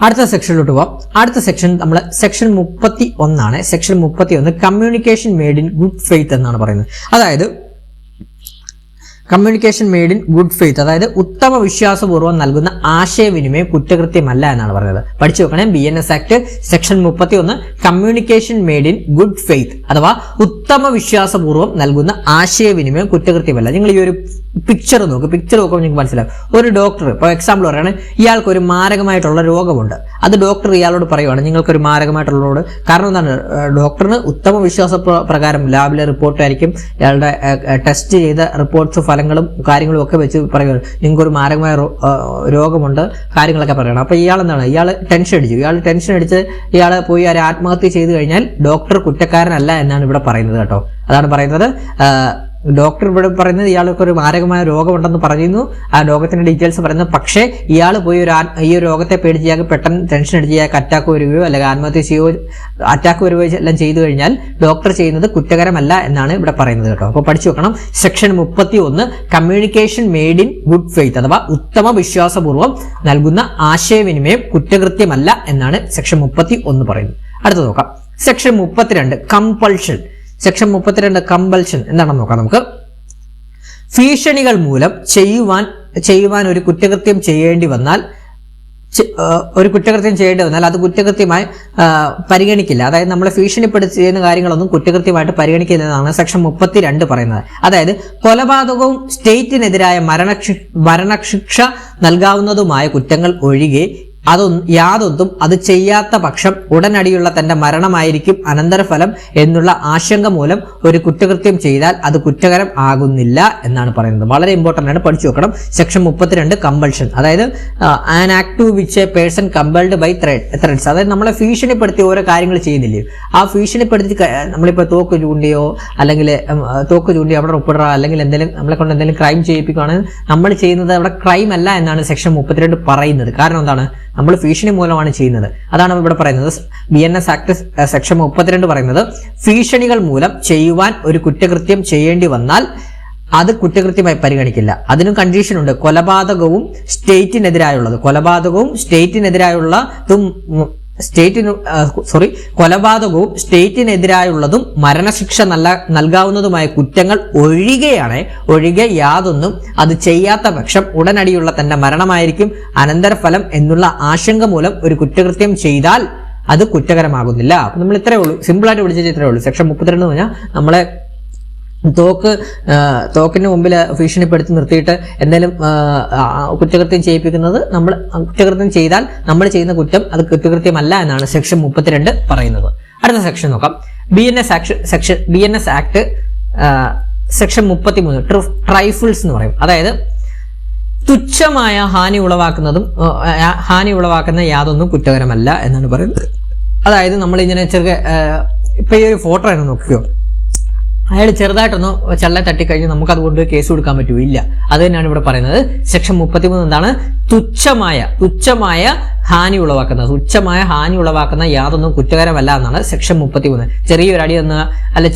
അടുത്ത സെക്ഷനിലോട്ട് പോവാം. അടുത്ത സെക്ഷൻ നമ്മൾ section 31 section 31 communication made in good faith എന്നാണ് പറയുന്നത്. അതായത് communication made in good faith, അതായത് ഉത്തമ വിശ്വാസപൂർവ്വം നൽകുന്ന ആശയവിനിമയം കുറ്റകൃത്യമല്ല എന്നാണ് പറയുന്നത്. പഠിച്ചു നോക്കണേ. BNS act section 31 communication made in good faith അഥവാ ഉത്തമ വിശ്വാസപൂർവ്വം നൽകുന്ന ആശയവിനിമയം കുറ്റകൃത്യമല്ല. നിങ്ങൾ ഈ ഒരു പിക്ചർ നോക്കുമ്പോൾ നിങ്ങൾക്ക് മനസ്സിലാവും. ഒരു ഡോക്ടർ ഇപ്പോൾ എക്സാമ്പിൾ പറയുകയാണെങ്കിൽ ഇയാൾക്ക് ഒരു മാരകമായിട്ടുള്ള രോഗമുണ്ട്. അത് ഡോക്ടർ ഇയാളോട് പറയുവാണ് നിങ്ങൾക്കൊരു മാരകമായിട്ടുള്ള രോഗം. കാരണം എന്താണ്? ഡോക്ടറിന് ഉത്തമ വിശ്വാസ പ്രകാരം ലാബിലെ റിപ്പോർട്ടായിരിക്കും, ഇയാളുടെ ടെസ്റ്റ് ചെയ്ത റിപ്പോർട്ട്സ് ഫലങ്ങളും കാര്യങ്ങളും ഒക്കെ വെച്ച് പറയുക നിങ്ങൾക്കൊരു മാരകമായ രോഗമുണ്ട് കാര്യങ്ങളൊക്കെ പറയണം. അപ്പൊ ഇയാൾ ടെൻഷൻ അടിച്ച് ഇയാൾ പോയി ഒരു ആത്മഹത്യ ചെയ്തു കഴിഞ്ഞാൽ ഡോക്ടർ കുറ്റക്കാരനല്ല എന്നാണ് ഇവിടെ പറയുന്നത് കേട്ടോ. അതാണ് പറയുന്നത്. ഡോക്ടർ ഇവിടെ പറയുന്നത് ഇയാൾക്ക് ഒരു മാരകമായ രോഗമുണ്ടെന്ന് പറയുന്നു, ആ രോഗത്തിന്റെ ഡീറ്റെയിൽസ് പറയുന്നു. പക്ഷേ ഇയാൾ പോയി ഈ ഒരു രോഗത്തെ പേടിച്ച് ഇയാൾക്ക് പെട്ടെന്ന് ടെൻഷൻ അടിച്ച് ഇയാൾക്ക് അറ്റാക്ക് വരികയോ അല്ലെങ്കിൽ ആത്മഹത്യ ചെയ്യുകയോ അറ്റാക്ക് വരികയോ എല്ലാം ചെയ്തു കഴിഞ്ഞാൽ ഡോക്ടർ ചെയ്യുന്നത് കുറ്റകരമല്ല എന്നാണ് ഇവിടെ പറയുന്നത് കേട്ടോ. അപ്പോൾ പഠിച്ചു വെക്കണം. Section 31 communication made in good faith അഥവാ ഉത്തമ വിശ്വാസപൂർവ്വം നൽകുന്ന ആശയവിനിമയം കുറ്റകൃത്യമല്ല എന്നാണ് സെക്ഷൻ 31 പറയുന്നത്. അടുത്ത് നോക്കാം. Section 32 compulsion. സെക്ഷൻ 32 കമ്പൽഷൻ എന്താണെന്ന് നോക്കാം നമുക്ക്. ഭീഷണികൾ മൂലം ചെയ്യുവാൻ ഒരു കുറ്റകൃത്യം ചെയ്യേണ്ടി വന്നാൽ അത് കുറ്റകൃത്യമായി പരിഗണിക്കില്ല. അതായത് നമ്മളെ ഭീഷണിപ്പെടുത്തി ചെയ്യുന്ന കാര്യങ്ങളൊന്നും കുറ്റകൃത്യമായിട്ട് പരിഗണിക്കില്ല എന്നാണ് സെക്ഷൻ 32 പറയുന്നത്. അതായത് കൊലപാതകവും സ്റ്റേറ്റിനെതിരായ മരണശിക്ഷ നൽകാവുന്നതുമായ കുറ്റങ്ങൾ ഒഴികെ യാതൊന്നും അത് ചെയ്യാത്ത പക്ഷം ഉടനടിയുള്ള തന്റെ മരണമായിരിക്കും അനന്തരഫലം എന്നുള്ള ആശങ്ക മൂലം ഒരു കുറ്റകൃത്യം ചെയ്താൽ അത് കുറ്റകരം ആകുന്നില്ല എന്നാണ് പറയുന്നത്. വളരെ ഇമ്പോർട്ടന്റ് ആണ്, പഠിച്ചു വെക്കണം. സെക്ഷൻ 32 കമ്പൾഷൻ, അതായത് an act to which a person compelled by threats, അതായത് നമ്മളെ ഭീഷണിപ്പെടുത്തി ഓരോ കാര്യങ്ങൾ ചെയ്യുന്നില്ലേ, ആ ഭീഷണിപ്പെടുത്തി നമ്മളിപ്പോൾ തോക്ക് ചൂണ്ടിയോ അല്ലെങ്കിൽ അവിടെ ഒപ്പിടുക അല്ലെങ്കിൽ നമ്മളെ കൊണ്ട് എന്തെങ്കിലും ക്രൈം ചെയ്യിപ്പിക്കുകയാണെങ്കിൽ നമ്മൾ ചെയ്യുന്നത് അവിടെ ക്രൈം അല്ല എന്നാണ് സെക്ഷൻ 32 പറയുന്നത്. കാരണം എന്താണ്? നമ്മൾ ഭീഷണി മൂലമാണ് ചെയ്യുന്നത്. അതാണ് ഇവിടെ പറയുന്നത്. BNS ആക്ട് സെക്ഷൻ 32 പറയുന്നത് ഭീഷണികൾ മൂലം ചെയ്യുവാൻ ഒരു കുറ്റകൃത്യം ചെയ്യേണ്ടി വന്നാൽ അത് കുറ്റകൃത്യമായി പരിഗണിക്കില്ല. അതിനും കണ്ടീഷൻ ഉണ്ട്. കൊലപാതകവും സ്റ്റേറ്റിനെതിരായുള്ളതും മരണശിക്ഷ നൽകാവുന്നതുമായ കുറ്റങ്ങൾ ഒഴികെ യാതൊന്നും അത് ചെയ്യാത്ത പക്ഷം ഉടനടിയുള്ള തന്റെ മരണമായിരിക്കും അനന്തരഫലം എന്നുള്ള ആശങ്ക മൂലം ഒരു കുറ്റകൃത്യം ചെയ്താൽ അത് കുറ്റകരമാകുന്നില്ല. അപ്പൊ നമ്മൾ ഇത്രയേ ഉള്ളൂ, സിമ്പിൾ ആയിട്ട് വിളിച്ചിട്ട് ഇത്രയേ ഉള്ളൂ. സെക്ഷൻ 32 എന്ന് പറഞ്ഞാൽ നമ്മളെ തോക്കിന് മുമ്പിൽ ഭീഷണിപ്പെടുത്തി നിർത്തിയിട്ട് എന്തെങ്കിലും കുറ്റകൃത്യം ചെയ്യിപ്പിക്കുന്നത്, നമ്മൾ കുറ്റകൃത്യം ചെയ്താൽ നമ്മൾ ചെയ്യുന്ന കുറ്റം അത് കുറ്റകൃത്യമല്ല എന്നാണ് സെക്ഷൻ 32 പറയുന്നത്. അടുത്ത സെക്ഷൻ നോക്കാം. BNS ആക്ട് സെക്ഷൻ 33 ട്രൈഫിൾസ് എന്ന് പറയും. അതായത് തുച്ഛമായ ഹാനി ഉളവാക്കുന്ന യാതൊന്നും കുറ്റകരമല്ല എന്നാണ് പറയുന്നത്. അതായത് നമ്മളിങ്ങനെ ഇപ്പൊ ഈ ഒരു ഫോട്ടോ ആണ് നോക്കിയോ, അയാൾ ചെറുതായിട്ടൊന്ന് ചള്ള തട്ടിക്കഴിഞ്ഞ് നമുക്ക് അതുകൊണ്ട് കേസ് കൊടുക്കാൻ പറ്റുമോ? ഇല്ല. അത് തന്നെയാണ് ഇവിടെ പറയുന്നത്. സെക്ഷൻ 33 എന്താണ്? തുച്ഛമായ ഹാനി ഉളവാക്കുന്ന യാതൊന്നും കുറ്റകരമല്ല എന്നാണ് സെക്ഷൻ 33. ചെറിയൊരു അടി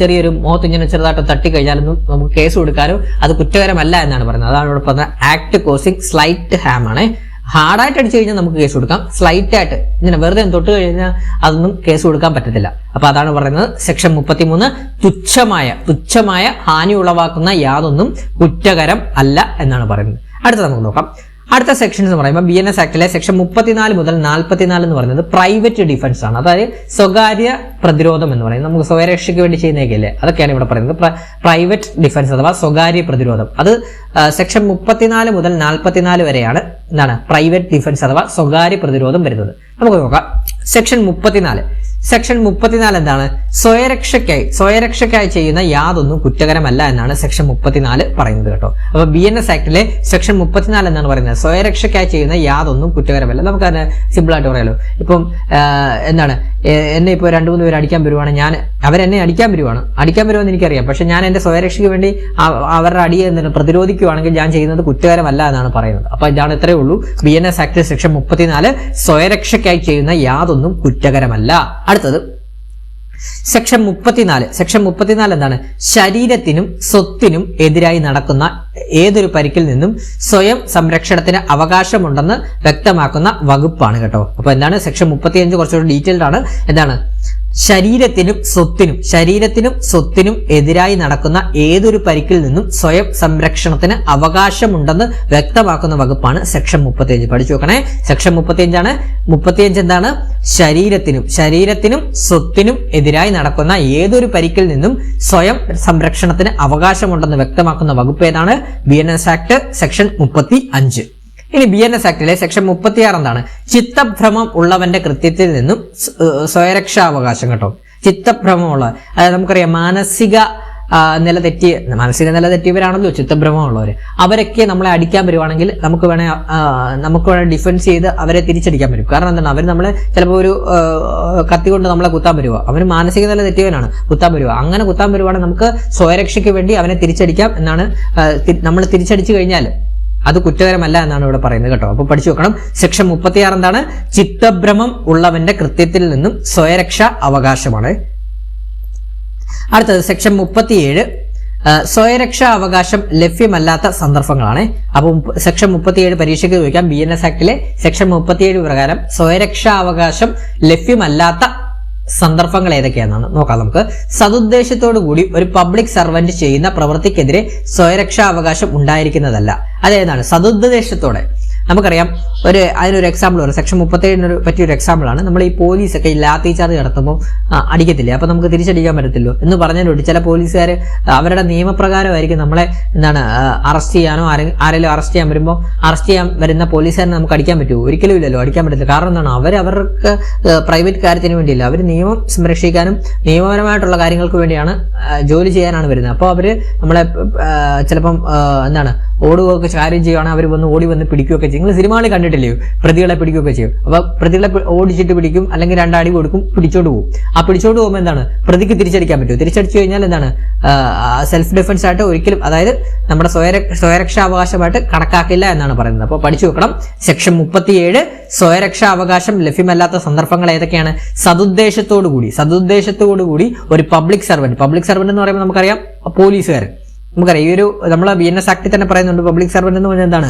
ചെറിയൊരു മുഖത്ത് ഇങ്ങനെ ചെറുതായിട്ട് തട്ടിക്കഴിഞ്ഞാലൊന്നും നമുക്ക് കേസ് കൊടുക്കാനോ അത് കുറ്റകരമല്ല എന്നാണ് പറയുന്നത്. അതാണ് ഇവിടെ പറഞ്ഞത്. ആക്ട് കോസിങ് സ്ലൈറ്റ് ഹാം ആണ്. ഹാർഡായിട്ട് അടിച്ചു കഴിഞ്ഞാൽ നമുക്ക് കേസ് കൊടുക്കാം, സ്ലൈറ്റ് ആയിട്ട് ഇങ്ങനെ വെറുതെ തൊട്ട് കഴിഞ്ഞാൽ അതൊന്നും കേസ് കൊടുക്കാൻ പറ്റത്തില്ല. അപ്പൊ അതാണ് പറയുന്നത് സെക്ഷൻ 33 തുച്ഛമായ ഹാനി ഉളവാക്കുന്ന യാതൊന്നും കുറ്റകരം അല്ല എന്നാണ് പറയുന്നത്. അടുത്ത നമുക്ക് നോക്കാം. അടുത്ത സെക്ഷൻ എന്ന് പറയുമ്പോൾ BNS ആക്ടിലെ സെക്ഷൻ 34 മുതൽ 44 എന്ന് പറയുന്നത് പ്രൈവറ്റ് ഡിഫൻസ് ആണ്. അതായത് സ്വകാര്യ പ്രതിരോധം എന്ന് പറയുന്നത് നമുക്ക് സ്വയരക്ഷയ്ക്ക് വേണ്ടി ചെയ്യുന്നതൊക്കെയല്ലേ, അതൊക്കെയാണ് ഇവിടെ പറയുന്നത്. പ്രൈവറ്റ് ഡിഫൻസ് അഥവാ സ്വകാര്യ പ്രതിരോധം, അത് സെക്ഷൻ 34 മുതൽ 44 വരെയാണ് എന്താണ് പ്രൈവറ്റ് ഡിഫൻസ് അഥവാ സ്വകാര്യ പ്രതിരോധം വരുന്നത്. നമുക്ക് നോക്കാം. സെക്ഷൻ 34 എന്താണ്? സ്വയരക്ഷയ്ക്കായി ചെയ്യുന്ന യാതൊന്നും കുറ്റകരമല്ല എന്നാണ് സെക്ഷൻ 34 പറയുന്നത് കേട്ടോ. അപ്പൊ BNS ആക്ടിലെ സെക്ഷൻ 34 എന്നാണ് പറയുന്നത് സ്വയരക്ഷയ്ക്കായി ചെയ്യുന്ന യാതൊന്നും കുറ്റകരമല്ല. നമുക്ക് അതിനെ സിമ്പിൾ ആയിട്ട് പറയാലോ. ഇപ്പം എന്താണ്, എന്നെ ഇപ്പോൾ 2-3 പേര് അടിക്കാൻ വരുവാണ്, അവരെന്നെ അടിക്കാൻ വരുവാന്ന് എനിക്കറിയാം, പക്ഷെ ഞാൻ എന്റെ സ്വയരക്ഷയ്ക്ക് വേണ്ടി അവരുടെ അടിയെ പ്രതിരോധിക്കുകയാണെങ്കിൽ ഞാൻ ചെയ്യുന്നത് കുറ്റകരമല്ല എന്നാണ് പറയുന്നത്. അപ്പൊ ഇതാണ് ഇത്രയേ ഉള്ളൂ. BNS ആക്ട് സെക്ഷൻ 34 സ്വയരക്ഷയ്ക്കായി ചെയ്യുന്ന യാതൊന്നും കുറ്റകരമല്ല. അടുത്തത് സെക്ഷൻ 34 എന്താണ്? ശരീരത്തിനും സ്വത്തിനും എതിരായി നടക്കുന്ന ഏതൊരു പരിക്കിൽ നിന്നും സ്വയം സംരക്ഷണത്തിന് അവകാശമുണ്ടെന്ന് വ്യക്തമാക്കുന്ന വകുപ്പാണ് കേട്ടോ. അപ്പൊ എന്താണ് സെക്ഷൻ 35 കുറച്ചുകൂടി ഡീറ്റെയിൽഡ് ആണ്. എന്താണ്? ശരീരത്തിനും സ്വത്തിനും എതിരായി നടക്കുന്ന ഏതൊരു പരിക്കിൽ നിന്നും സ്വയം സംരക്ഷണത്തിന് അവകാശമുണ്ടെന്ന് വ്യക്തമാക്കുന്ന വകുപ്പാണ് സെക്ഷൻ 35. പഠിച്ചു നോക്കണേ. സെക്ഷൻ 35 എന്താണ്? ശരീരത്തിനും സ്വത്തിനും എതിരായി നടക്കുന്ന ഏതൊരു പരിക്കിൽ നിന്നും സ്വയം സംരക്ഷണത്തിന് അവകാശമുണ്ടെന്ന് വ്യക്തമാക്കുന്ന വകുപ്പ് ഏതാണ്? BNS act section 35. ഇനി BNS ആക്ടിലെ സെക്ഷൻ 36 എന്താണ്? ചിത്തഭ്രമം ഉള്ളവന്റെ കൃത്യത്തിൽ നിന്നും സ്വയരക്ഷാവകാശം കേട്ടോ. ചിത്തഭ്രമമുള്ള, അതായത് നമുക്കറിയാം മാനസിക നില തെറ്റിയവരാണല്ലോ ചിത്തഭ്രമമുള്ളവർ. അവരൊക്കെ നമ്മളെ അടിക്കാൻ വരുവാണെങ്കിൽ നമുക്ക് വേണേൽ ഡിഫെൻസ് ചെയ്ത് അവരെ തിരിച്ചടിക്കാൻ പറ്റും. കാരണം എന്താണ്? അവർ നമ്മളെ ചിലപ്പോൾ ഒരു കത്തി കൊണ്ട് നമ്മളെ കുത്താൻ വരുക, അവന് മാനസിക നില തെറ്റിയവനാണ്, കുത്താൻ വരുക. അങ്ങനെ കുത്താൻ വരുവാണെങ്കിൽ നമുക്ക് സ്വയരക്ഷയ്ക്ക് വേണ്ടി അവനെ തിരിച്ചടിക്കാം എന്നാണ്. നമ്മൾ തിരിച്ചടിച്ചു കഴിഞ്ഞാൽ അത് കുറ്റകരമല്ല എന്നാണ് ഇവിടെ പറയുന്നത് കേട്ടോ. അപ്പൊ പഠിച്ചു വെക്കണം. സെക്ഷൻ 36 എന്താണ്? ചിത്തഭ്രമം ഉള്ളവന്റെ കൃത്യത്തിൽ നിന്നും സ്വയരക്ഷ അവകാശമാണ്. അടുത്തത് സെക്ഷൻ 37 സ്വയരക്ഷാ അവകാശം ലഭ്യമല്ലാത്ത സന്ദർഭങ്ങളാണ്. അപ്പം സെക്ഷൻ 37 പരീക്ഷയ്ക്ക് ചോദിക്കാം. BNS ആക്ടിലെ സെക്ഷൻ 37 പ്രകാരം സ്വയരക്ഷാ അവകാശം ലഭ്യമല്ലാത്ത സന്ദർഭങ്ങൾ ഏതൊക്കെയാണെന്നാണ് നോക്കാം നമുക്ക്. സതുദ്ദേശത്തോടു കൂടി ഒരു പബ്ലിക് സർവന്റ് ചെയ്യുന്ന പ്രവൃത്തിക്കെതിരെ സ്വയരക്ഷാ അവകാശം ഉണ്ടായിരിക്കുന്നതല്ല. അതേതാണ്? സതുദ്ദേശത്തോടെ. നമുക്കറിയാം, അതിനൊരു എക്സാമ്പിൾ പറയാം. സെക്ഷൻ 37 പറ്റിയൊരു എക്സാമ്പിൾ ആണ്. നമ്മൾ ഈ പോലീസൊക്കെ ഈ ലാത്തി ചാർജ് നടത്തുമ്പോൾ അടിക്കത്തില്ലേ, അപ്പൊ നമുക്ക് തിരിച്ചടിക്കാൻ പറ്റത്തില്ലോ എന്ന് പറഞ്ഞതിലൂടെ ചില പോലീസുകാർ അവരുടെ നിയമപ്രകാരമായിരിക്കും നമ്മളെ അറസ്റ്റ് ചെയ്യാനോ ആരെങ്കിലും അറസ്റ്റ് ചെയ്യാൻ വരുന്ന പോലീസുകാരനെ നമുക്ക് അടിക്കാൻ പറ്റുമോ? ഒരിക്കലും ഇല്ലല്ലോ, അടിക്കാൻ പറ്റത്തില്ല. കാരണം എന്താണ്? അവർക്ക് പ്രൈവറ്റ് കാര്യത്തിന് വേണ്ടിയില്ല, അവർ നിയമം സംരക്ഷിക്കാനും നിയമപരമായിട്ടുള്ള കാര്യങ്ങൾക്ക് വേണ്ടിയാണ് ജോലി ചെയ്യാനാണ് വരുന്നത്. അപ്പോൾ അവര് നമ്മളെ ചിലപ്പം ഓടുകയൊക്കെ കാര്യം ചെയ്യുകയാണെങ്കിൽ അവർ ഓടി വന്ന് പിടിക്കുകയൊക്കെ ചെയ്യും. നിങ്ങൾ സിനിമകളിൽ കണ്ടിട്ടില്ലയോ? പ്രതികളെ പിടിക്കുകയൊക്കെ ചെയ്യും. അപ്പൊ പ്രതികളെ ഓടിച്ചിട്ട് പിടിക്കും, അല്ലെങ്കിൽ 2 അടി കൊടുക്കും, പിടിച്ചോണ്ട് പോകും. ആ പിടിച്ചോണ്ട് പോകുമ്പോൾ എന്താണ്? പ്രതിക്ക് തിരിച്ചടിക്കാൻ പറ്റും. തിരിച്ചടിച്ചു കഴിഞ്ഞാൽ എന്താണ്? സെൽഫ് ഡിഫൻസ് ആയിട്ട് ഒരിക്കലും, അതായത് നമ്മുടെ സ്വയരക്ഷാ അവകാശമായിട്ട് കണക്കാക്കില്ല എന്നാണ് പറയുന്നത്. അപ്പോൾ പഠിച്ചു വെക്കണം. സെക്ഷൻ 37 സ്വയരക്ഷാ അവകാശം ലഭ്യമല്ലാത്ത സന്ദർഭങ്ങൾ ഏതൊക്കെയാണ്? സതുദ്ദേശത്തോടു കൂടി ഒരു പബ്ലിക് സർവന്റ് എന്ന് പറയുമ്പോൾ നമുക്കറിയാം പോലീസുകാരൻ. നമുക്കറിയാം ഈ ഒരു നമ്മളെ BNS ആക്ടിൽ തന്നെ പറയുന്നുണ്ട് പബ്ലിക് സർവന്റ് എന്ന് പറഞ്ഞാൽ എന്താണ്?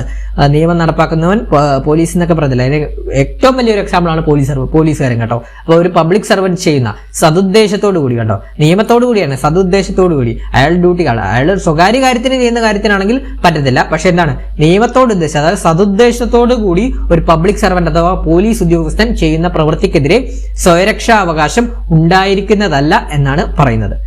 നിയമം നടപ്പാക്കുന്നവൻ, പോലീസ് എന്നൊക്കെ പറയുന്നില്ല. അതിന് ഏറ്റവും വലിയൊരു എക്സാമ്പിൾ ആണ് പോലീസുകാരൻ കേട്ടോ. അപ്പോൾ ഒരു പബ്ലിക് സർവന്റ് ചെയ്യുന്ന സതുദ്ദേശത്തോടു കൂടി കേട്ടോ, നിയമത്തോടു കൂടിയാണ്, സതുദ്ദേശത്തോടു കൂടി അയാളുടെ ഡ്യൂട്ടികൾ, അയാൾ സ്വകാര്യ കാര്യത്തിന് ചെയ്യുന്ന കാര്യത്തിനാണെങ്കിൽ പറ്റത്തില്ല. പക്ഷെ എന്താണ്? നിയമത്തോട് ഉദ്ദേശം, അതായത് സതുദ്ദേശത്തോടു കൂടി ഒരു പബ്ലിക് സർവന്റ് അഥവാ പോലീസ് ഉദ്യോഗസ്ഥൻ ചെയ്യുന്ന പ്രവൃത്തിക്കെതിരെ സ്വയരക്ഷാ അവകാശം ഉണ്ടായിരിക്കുന്നതല്ല എന്നാണ് പറയുന്നത്.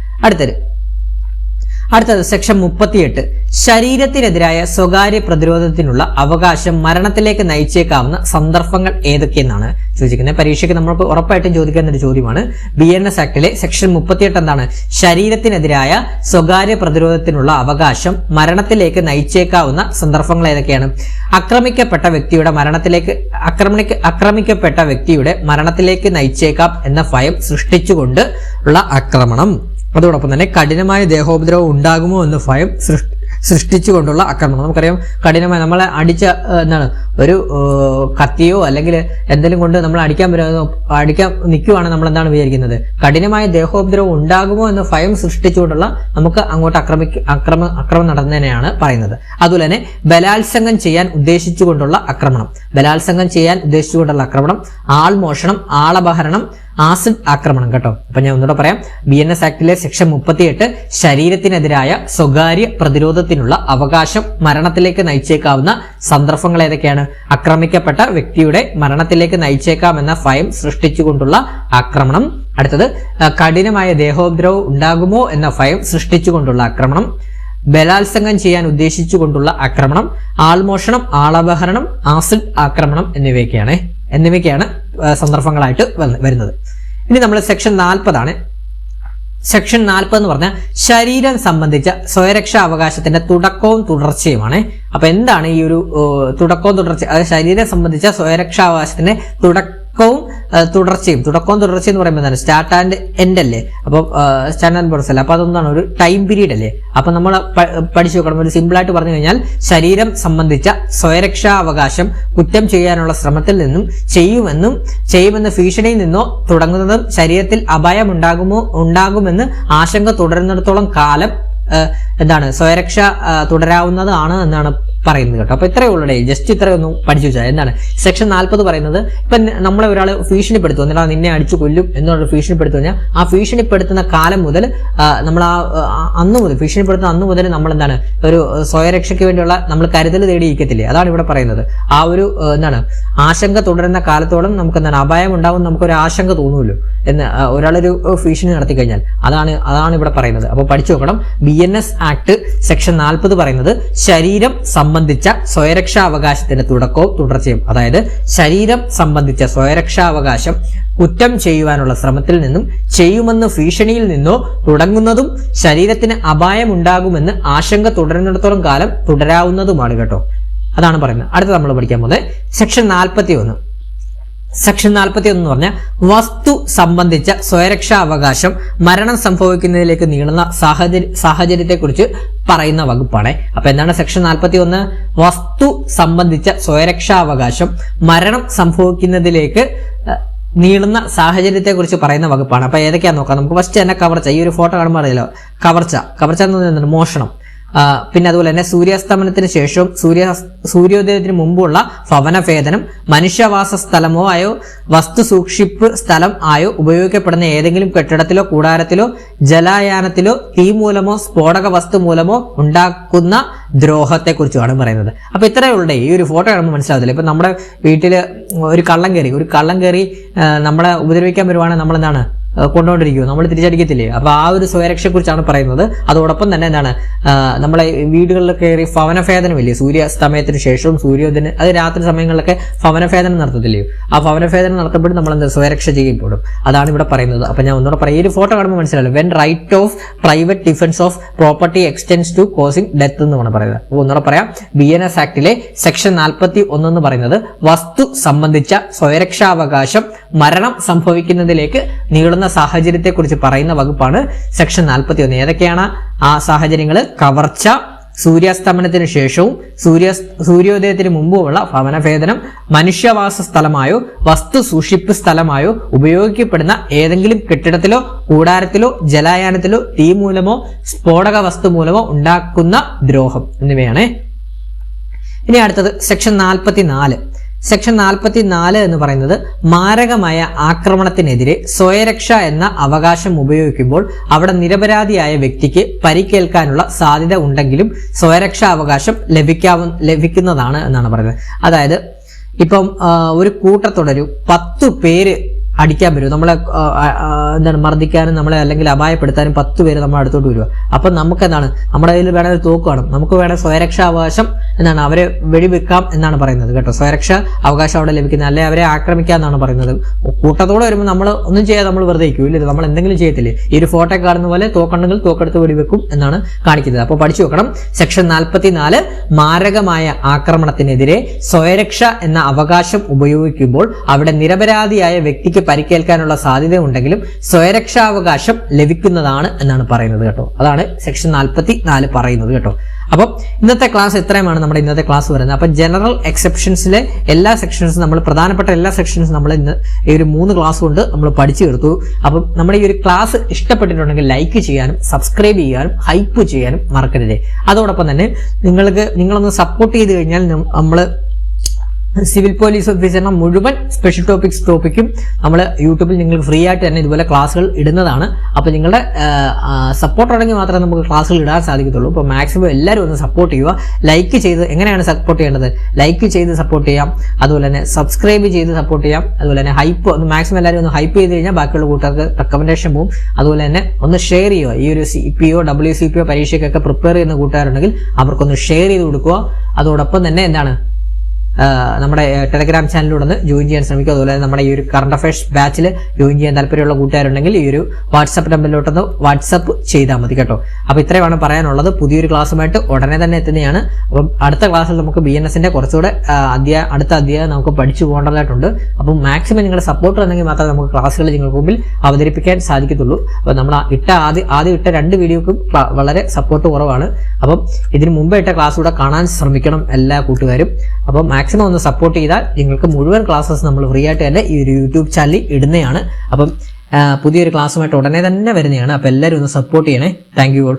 അടുത്തത് സെക്ഷൻ 38 ശരീരത്തിനെതിരായ സ്വകാര്യ പ്രതിരോധത്തിനുള്ള അവകാശം മരണത്തിലേക്ക് നയിച്ചേക്കാവുന്ന സന്ദർഭങ്ങൾ ഏതൊക്കെയെന്നാണ് ചോദിക്കുന്നത്. പരീക്ഷയ്ക്ക് നമ്മൾക്ക് ഉറപ്പായിട്ടും ചോദിക്കുന്ന ഒരു ചോദ്യമാണ്. BNS ആക്ടിലെ സെക്ഷൻ 38 എന്താണ്? ശരീരത്തിനെതിരായ സ്വകാര്യ പ്രതിരോധത്തിനുള്ള അവകാശം മരണത്തിലേക്ക് നയിച്ചേക്കാവുന്ന സന്ദർഭങ്ങൾ ഏതൊക്കെയാണ്? ആക്രമിക്കപ്പെട്ട വ്യക്തിയുടെ മരണത്തിലേക്ക് നയിച്ചേക്കാം എന്ന ഭയം സൃഷ്ടിച്ചുകൊണ്ട് ഉള്ള ആക്രമണം. അതോടൊപ്പം തന്നെ കഠിനമായ ദേഹോപദ്രവം ഉണ്ടാകുമോ എന്ന് ഭയം സൃഷ്ടിച്ചുകൊണ്ടുള്ള ആക്രമണം. നമുക്കറിയാം, കഠിനമായി നമ്മളെ ഒരു കത്തിയോ അല്ലെങ്കിൽ എന്തെങ്കിലും കൊണ്ട് നമ്മൾ അടിക്കാൻ നിൽക്കുവാണ്, നമ്മൾ എന്താണ് വിചാരിക്കുന്നത്? കഠിനമായ ദേഹോപദ്രവം ഉണ്ടാകുമോ എന്ന് ഭയം സൃഷ്ടിച്ചുകൊണ്ടുള്ള നമുക്ക് അങ്ങോട്ട് ആക്രമണം നടന്നതിനെയാണ് പറയുന്നത്. അതുപോലെ തന്നെ ബലാത്സംഗം ചെയ്യാൻ ഉദ്ദേശിച്ചുകൊണ്ടുള്ള ആക്രമണം, ആൾമോഷണം, ആളപഹരണം, ആസിഡ് ആക്രമണം കേട്ടോ. അപ്പൊ ഞാൻ ഒന്നുകൂടെ പറയാം. BNS ആക്ടിലെ സെക്ഷൻ 38 ശരീരത്തിനെതിരായ സ്വകാര്യ പ്രതിരോധത്തിനുള്ള അവകാശം മരണത്തിലേക്ക് നയിച്ചേക്കാവുന്ന സന്ദർഭങ്ങൾ ഏതൊക്കെയാണ്? ആക്രമിക്കപ്പെട്ട വ്യക്തിയുടെ മരണത്തിലേക്ക് നയിച്ചേക്കാമെന്ന ഭയം സൃഷ്ടിച്ചുകൊണ്ടുള്ള ആക്രമണം. അടുത്തത് കഠിനമായ ദേഹോപദ്രവം ഉണ്ടാകുമോ എന്ന ഭയം സൃഷ്ടിച്ചുകൊണ്ടുള്ള ആക്രമണം, ബലാത്സംഗം ചെയ്യാൻ ഉദ്ദേശിച്ചുകൊണ്ടുള്ള ആക്രമണം, ആൾമോഷണം, ആളപഹരണം, ആസിഡ് ആക്രമണം എന്നിവയ്ക്കാണ് സന്ദർഭങ്ങളായിട്ട് വരുന്നത്. ഇനി നമ്മൾ സെക്ഷൻ 40 ആണ്. സെക്ഷൻ 40 എന്ന് പറഞ്ഞാൽ ശരീരം സംബന്ധിച്ച സ്വയരക്ഷാ അവകാശത്തിന്റെ തുടക്കവും തുടർച്ചയുമാണ്. അപ്പൊ എന്താണ് ഈ ഒരു തുടക്കവും തുടർച്ച? അതായത് ശരീരം സംബന്ധിച്ച സ്വയരക്ഷാ അവകാശത്തിന്റെ തുടക്കവും തുടർച്ചയും എന്ന് പറയുമ്പോൾ എന്താണ്? സ്റ്റാർട്ട് ആൻഡ് എൻഡ് അല്ലേ? അപ്പൊ സ്റ്റാർട്ട് ആൻഡ് ബോർഡ്സ് അല്ലേ? അപ്പൊ അതൊന്നാണ് ഒരു ടൈം പീരീഡ് അല്ലേ? അപ്പൊ നമ്മൾ പഠിച്ചു നോക്കണം. ഒരു സിമ്പിൾ ആയിട്ട് പറഞ്ഞു കഴിഞ്ഞാൽ ശരീരം സംബന്ധിച്ച സ്വയരക്ഷാ അവകാശം കുറ്റം ചെയ്യാനുള്ള ശ്രമത്തിൽ നിന്നും ചെയ്യുമെന്ന് ഭീഷണിയിൽ നിന്നോ തുടങ്ങുന്നതും ശരീരത്തിൽ അപായം ഉണ്ടാകുമെന്ന് ആശങ്ക തുടരുന്നിടത്തോളം കാലം എന്താണ് സ്വയരക്ഷ തുടരാവുന്നതാണ് എന്നാണ് പറയുന്നത് കേട്ടോ. അപ്പൊ ഇത്രയേ ഉള്ളൂ. ജസ്റ്റ് ഇത്രയൊന്നും പഠിച്ചു വെച്ചാൽ എന്താണ് സെക്ഷൻ 40 പറയുന്നത്? ഇപ്പൊ നമ്മളെ ഒരാൾ ഭീഷണിപ്പെടുത്തും, എന്നിട്ട് നിന്നെ അടിച്ചു കൊല്ലും എന്നുള്ള ഭീഷണിപ്പെടുത്തു കഴിഞ്ഞാൽ ആ ഭീഷണിപ്പെടുത്തുന്ന കാലം മുതൽ നമ്മൾ ഭീഷണിപ്പെടുത്തുന്ന അന്ന് മുതൽ നമ്മൾ എന്താണ് ഒരു സ്വയരക്ഷയ്ക്ക് വേണ്ടിയുള്ള നമ്മൾ കരുതൽ തേടിയിരിക്കത്തില്ലേ? അതാണ് ഇവിടെ പറയുന്നത്. ആ ഒരു എന്താണ് ആശങ്ക തുടരുന്ന കാലത്തോളം നമുക്ക് എന്താണ് അപായം ഉണ്ടാവും, നമുക്കൊരു ആശങ്ക തോന്നുമല്ലോ എന്ന് ഒരാളൊരു ഭീഷണി നടത്തി കഴിഞ്ഞാൽ അതാണ് ഇവിടെ പറയുന്നത്. അപ്പൊ പഠിച്ചു നോക്കണം. BNS ആക്ട് സെക്ഷൻ 40 പറയുന്നത് ശരീരം സംബന്ധിച്ച സ്വയരക്ഷാ അവകാശത്തിന്റെ തുടക്കവും തുടർച്ചയും, അതായത് ശരീരം സംബന്ധിച്ച സ്വയരക്ഷാ അവകാശം കുറ്റം ചെയ്യുവാനുള്ള ശ്രമത്തിൽ നിന്നും ചെയ്യുമെന്ന് ഭീഷണിയിൽ നിന്നോ തുടങ്ങുന്നതും ശരീരത്തിന് അപായം ഉണ്ടാകുമെന്ന് ആശങ്ക തുടരുന്നിടത്തോളം കാലം തുടരാവുന്നതുമാണ് കേട്ടോ. അതാണ് പറയുന്നത്. അടുത്ത നമ്മൾ പഠിക്കാൻ പോകുന്നത് സെക്ഷൻ 41. സെക്ഷൻ 41 എന്ന് പറഞ്ഞാൽ വസ്തു സംബന്ധിച്ച സ്വയരക്ഷാ അവകാശം മരണം സംഭവിക്കുന്നതിലേക്ക് നീളുന്ന സാഹചര്യത്തെക്കുറിച്ച് പറയുന്ന വകുപ്പാണ്. അപ്പൊ എന്താണ് സെക്ഷൻ 41? വസ്തു സംബന്ധിച്ച സ്വയരക്ഷാ അവകാശം മരണം സംഭവിക്കുന്നതിലേക്ക് നീളുന്ന സാഹചര്യത്തെ കുറിച്ച് പറയുന്ന വകുപ്പാണ്. അപ്പൊ ഏതൊക്കെയാന്ന് നോക്കാം നമുക്ക്. ഫസ്റ്റ് തന്നെ കവർച്ച. ഈ ഒരു ഫോട്ടോ കാണുമ്പോൾ അറിയാലോ, കവർച്ച എന്ന് പറയുന്നത് മോഷണം. പിന്നെ അതുപോലെ തന്നെ സൂര്യാസ്തമനത്തിന് ശേഷവും സൂര്യോദയത്തിന് മുമ്പുള്ള ഭവനഭേദനം, മനുഷ്യവാസ സ്ഥലമോ ആയോ വസ്തു സൂക്ഷിപ്പ് സ്ഥലം ആയോ ഉപയോഗിക്കപ്പെടുന്ന ഏതെങ്കിലും കെട്ടിടത്തിലോ കൂടാരത്തിലോ ജലായാനത്തിലോ തീ മൂലമോ സ്ഫോടക വസ്തു മൂലമോ ഉണ്ടാക്കുന്ന ദ്രോഹത്തെ കുറിച്ചുമാണ് പറയുന്നത്. അപ്പൊ ഇത്രയുള്ള ഈ ഒരു ഫോട്ടോ കാണുമ്പോൾ മനസ്സിലാവത്തില്ല. ഇപ്പൊ നമ്മുടെ വീട്ടില് ഒരു കള്ളം കയറി നമ്മളെ ഉപദ്രവിക്കാൻ വരുവാണെങ്കിൽ നമ്മൾ എന്താണ് കൊണ്ടുകൊണ്ടിരിക്കുമോ? നമ്മൾ തിരിച്ചടിക്കത്തില്ലേ? അപ്പൊ ആ ഒരു സ്വയരക്ഷയെ കുറിച്ചാണ് പറയുന്നത്. അതോടൊപ്പം തന്നെ എന്താണ് നമ്മളെ വീടുകളിലൊക്കെ കയറി ഭവനഭേദനമില്ലേ? സൂര്യാസ്തമയത്തിന് ശേഷവും സൂര്യോദയം, അത് രാത്രി സമയങ്ങളിലൊക്കെ ഭവനഭേദനം നടത്തത്തില്ലയോ? ആ ഭവനഭേദനം നടത്തപ്പെടും നമ്മൾ എന്താ സ്വയരക്ഷ ചെയ്യപ്പെടും. അതാണ് ഇവിടെ പറയുന്നത്. അപ്പൊ ഞാൻ ഒന്നുകൂടെ പറയാം. ഈ ഒരു ഫോട്ടോ കാണുമ്പോൾ മനസ്സിലാവും. When right of private defence of property extends to causing death എന്നാണ് പറയുന്നത്. അപ്പൊ ഒന്നുകൂടെ പറയാം. BNS ആക്ടിലെ സെക്ഷൻ 41 എന്ന് പറയുന്നത് വസ്തു സംബന്ധിച്ച സ്വയരക്ഷാവകാശം മരണം സംഭവിക്കുന്നതിലേക്ക് നീളുന്ന സാഹചര്യത്തെ കുറിച്ച് പറയുന്ന വകുപ്പാണ് സെക്ഷൻ 41. ഏതൊക്കെയാണ് ആ സാഹചര്യങ്ങൾ? കവർച്ച, സൂര്യാസ്തമനത്തിന് ശേഷവും സൂര്യോദയത്തിന് മുമ്പുമുള്ള ഭവനഭേദനം, മനുഷ്യവാസ സ്ഥലമായോ വസ്തു സൂക്ഷിപ്പ് സ്ഥലമായോ ഉപയോഗിക്കപ്പെടുന്ന ഏതെങ്കിലും കെട്ടിടത്തിലോ കൂടാരത്തിലോ ജലായാനത്തിലോ തീ മൂലമോ സ്ഫോടക വസ്തു മൂലമോ ഉണ്ടാക്കുന്ന ദ്രോഹം എന്നിവയാണ്. ഇനി അടുത്തത് സെക്ഷൻ 44. സെക്ഷൻ 44 എന്ന് പറയുന്നത് മാരകമായ ആക്രമണത്തിനെതിരെ സ്വയരക്ഷ എന്ന അവകാശം ഉപയോഗിക്കുമ്പോൾ അവിടെ നിരപരാധിയായ വ്യക്തിക്ക് പരിക്കേൽക്കാനുള്ള സാധ്യത ഉണ്ടെങ്കിലും സ്വയരക്ഷാ അവകാശം ലഭിക്കുന്നതാണ് എന്നാണ് പറയുന്നത്. അതായത് ഇപ്പം ഒരു കൂട്ടത്തോടൊരു 10 പേര് അടിക്കാൻ വരും, നമ്മളെ എന്താണ് മർദ്ദിക്കാനും നമ്മളെ അല്ലെങ്കിൽ അപായപ്പെടുത്താനും 10 പേര് നമ്മുടെ അടുത്തോട്ട് വരിക. അപ്പൊ നമുക്ക് എന്താണ് നമ്മുടെ കയ്യിൽ വേണേൽ തോക്ക് കാണും, നമുക്ക് വേണേൽ സ്വയരക്ഷാ അവകാശം എന്താണ് അവരെ വെടിവെക്കാം എന്നാണ് പറയുന്നത് കേട്ടോ. സ്വയരക്ഷാ അവകാശം അവിടെ ലഭിക്കുന്നത്, അല്ലെ അവരെ ആക്രമിക്കാം എന്നാണ് പറയുന്നത്. കൂട്ടത്തോടെ വരുമ്പോൾ നമ്മൾ ഒന്നും ചെയ്യാതെ നമ്മൾ വെറുതെ ഇരിക്കും, ഇല്ല നമ്മൾ എന്തെങ്കിലും ചെയ്യത്തില്ലേ? ഈ ഒരു ഫോട്ടോ കാണുന്ന പോലെ തോക്കുണ്ടെങ്കിൽ തോക്കെടുത്ത് വെടിവെക്കും എന്നാണ് കാണിക്കുന്നത്. അപ്പോൾ പഠിച്ചു വെക്കണം. സെക്ഷൻ 44 മാരകമായ ആക്രമണത്തിനെതിരെ സ്വയരക്ഷ എന്ന അവകാശം ഉപയോഗിക്കുമ്പോൾ അവിടെ നിരപരാധിയായ വ്യക്തിക്ക് പരിക്കേൽക്കാനുള്ള സാധ്യത ഉണ്ടെങ്കിലും സ്വയരക്ഷാവകാശം ലഭിക്കുന്നതാണ് എന്നാണ് പറയുന്നത് കേട്ടോ. അതാണ് സെക്ഷൻ 44 പറയുന്നത് കേട്ടോ. അപ്പം ഇന്നത്തെ ക്ലാസ് ഇത്രയുമാണ് നമ്മുടെ ഇന്നത്തെ ക്ലാസ് വരുന്നത്. അപ്പം ജനറൽ എക്സെപ്ഷൻസിലെ എല്ലാ സെക്ഷൻസും നമ്മൾ പ്രധാനപ്പെട്ട എല്ലാ സെക്ഷൻസും നമ്മൾ ഇന്ന് ഈ ഒരു 3 ക്ലാസ് കൊണ്ട് നമ്മൾ പഠിച്ചു തീർത്തു. അപ്പം നമ്മുടെ ഈ ഒരു ക്ലാസ് ഇഷ്ടപ്പെട്ടിട്ടുണ്ടെങ്കിൽ ലൈക്ക് ചെയ്യാനും സബ്സ്ക്രൈബ് ചെയ്യാനും ഹൈപ്പ് ചെയ്യാനും മറക്കരുത്. അതോടൊപ്പം തന്നെ നിങ്ങളൊന്ന് സപ്പോർട്ട് ചെയ്ത് കഴിഞ്ഞാൽ സിവിൽ പോലീസ് ഓഫീസറിന്റെ മുഴുവൻ സ്പെഷ്യൽ ടോപ്പിക്കും നമ്മൾ യൂട്യൂബിൽ നിങ്ങൾക്ക് ഫ്രീ ആയിട്ട് തന്നെ ഇതുപോലെ ക്ലാസ്സുകൾ ഇടുന്നതാണ്. അപ്പോൾ നിങ്ങളുടെ സപ്പോർട്ട് ഉണ്ടെങ്കിൽ മാത്രമേ നമുക്ക് ക്ലാസ്സുകൾ ഇടാൻ സാധിക്കത്തുള്ളൂ. അപ്പോൾ മാക്സിമം എല്ലാവരും ഒന്ന് സപ്പോർട്ട് ചെയ്യുക. ലൈക്ക് ചെയ്ത് എങ്ങനെയാണ് സപ്പോർട്ട് ചെയ്യേണ്ടത്? ലൈക്ക് ചെയ്ത് സപ്പോർട്ട് ചെയ്യാം, അതുപോലെ തന്നെ സബ്സ്ക്രൈബ് ചെയ്ത് സപ്പോർട്ട് ചെയ്യാം, അതുപോലെ തന്നെ ഹൈപ്പ് ഒന്ന് മാക്സിമം എല്ലാവരും ഒന്ന് ഹൈപ്പ് ചെയ്ത് കഴിഞ്ഞാൽ ബാക്കിയുള്ള കൂട്ടുകാർക്ക് റെക്കമെൻഡേഷൻ പോകും. അതുപോലെ തന്നെ ഒന്ന് ഷെയർ ചെയ്യുക. ഈ ഒരു CPO WCPO പരീക്ഷയ്ക്കൊക്കെ പ്രിപ്പയർ ചെയ്യുന്ന കൂട്ടുകാരുണ്ടെങ്കിൽ അവർക്കൊന്ന് ഷെയർ ചെയ്ത് കൊടുക്കുക. അതോടൊപ്പം തന്നെ എന്താണ് നമ്മുടെ ടെലഗ്രാം ചാനലിലൂടെ ഒന്ന് ജോയിൻ ചെയ്യാൻ ശ്രമിക്കുക. അതുപോലെ നമ്മുടെ ഈ ഒരു കറണ്ട് അഫയേഴ്സ് ബാച്ചിൽ ജോയിൻ ചെയ്യാൻ താല്പര്യമുള്ള കൂട്ടുകാരുണ്ടെങ്കിൽ ഈ ഒരു വാട്സപ്പ് നമ്പറിലോട്ടൊന്ന് വാട്സപ്പ് ചെയ്താൽ മതി കേട്ടോ. അപ്പോൾ ഇത്രയുമാണ് പറയാനുള്ളത്. പുതിയൊരു ക്ലാസ്സുമായിട്ട് ഉടനെ തന്നെ എത്തുന്നതാണ്. അപ്പം അടുത്ത ക്ലാസ്സിൽ നമുക്ക് BNSന്റെ കുറച്ചുകൂടെ അടുത്ത അധ്യായം നമുക്ക് പഠിച്ചു പോകേണ്ടതായിട്ടുണ്ട്. അപ്പം മാക്സിമം നിങ്ങളുടെ സപ്പോർട്ട് ഉണ്ടെങ്കിൽ മാത്രമേ നമുക്ക് ക്ലാസ്സുകൾ നിങ്ങൾക്ക് മുമ്പിൽ അവതരിപ്പിക്കാൻ സാധിക്കത്തുള്ളൂ. അപ്പോൾ നമ്മൾ ആദ്യം ഇട്ട 2 വീഡിയോക്കും വളരെ സപ്പോർട്ട് കുറവാണ്. അപ്പം ഇതിന് മുമ്പ് ഇട്ട ക്ലാസ് കൂടെ കാണാൻ ശ്രമിക്കണം എല്ലാ കൂട്ടുകാരും. അപ്പം മാക്സിമം ഒന്ന് സപ്പോർട്ട് ചെയ്താൽ നിങ്ങൾക്ക് മുഴുവൻ ക്ലാസ്സസ് നമ്മൾ ഫ്രീ ആയിട്ട് തന്നെ ഈ ഒരു യൂട്യൂബ് ചാനലിൽ ഇടുന്നതാണ്. അപ്പം പുതിയൊരു ക്ലാസ്സുമായിട്ട് ഉടനെ തന്നെ വരുന്നതാണ്. അപ്പോൾ എല്ലാവരും ഒന്ന് സപ്പോർട്ട് ചെയ്യണേ. Thank you all.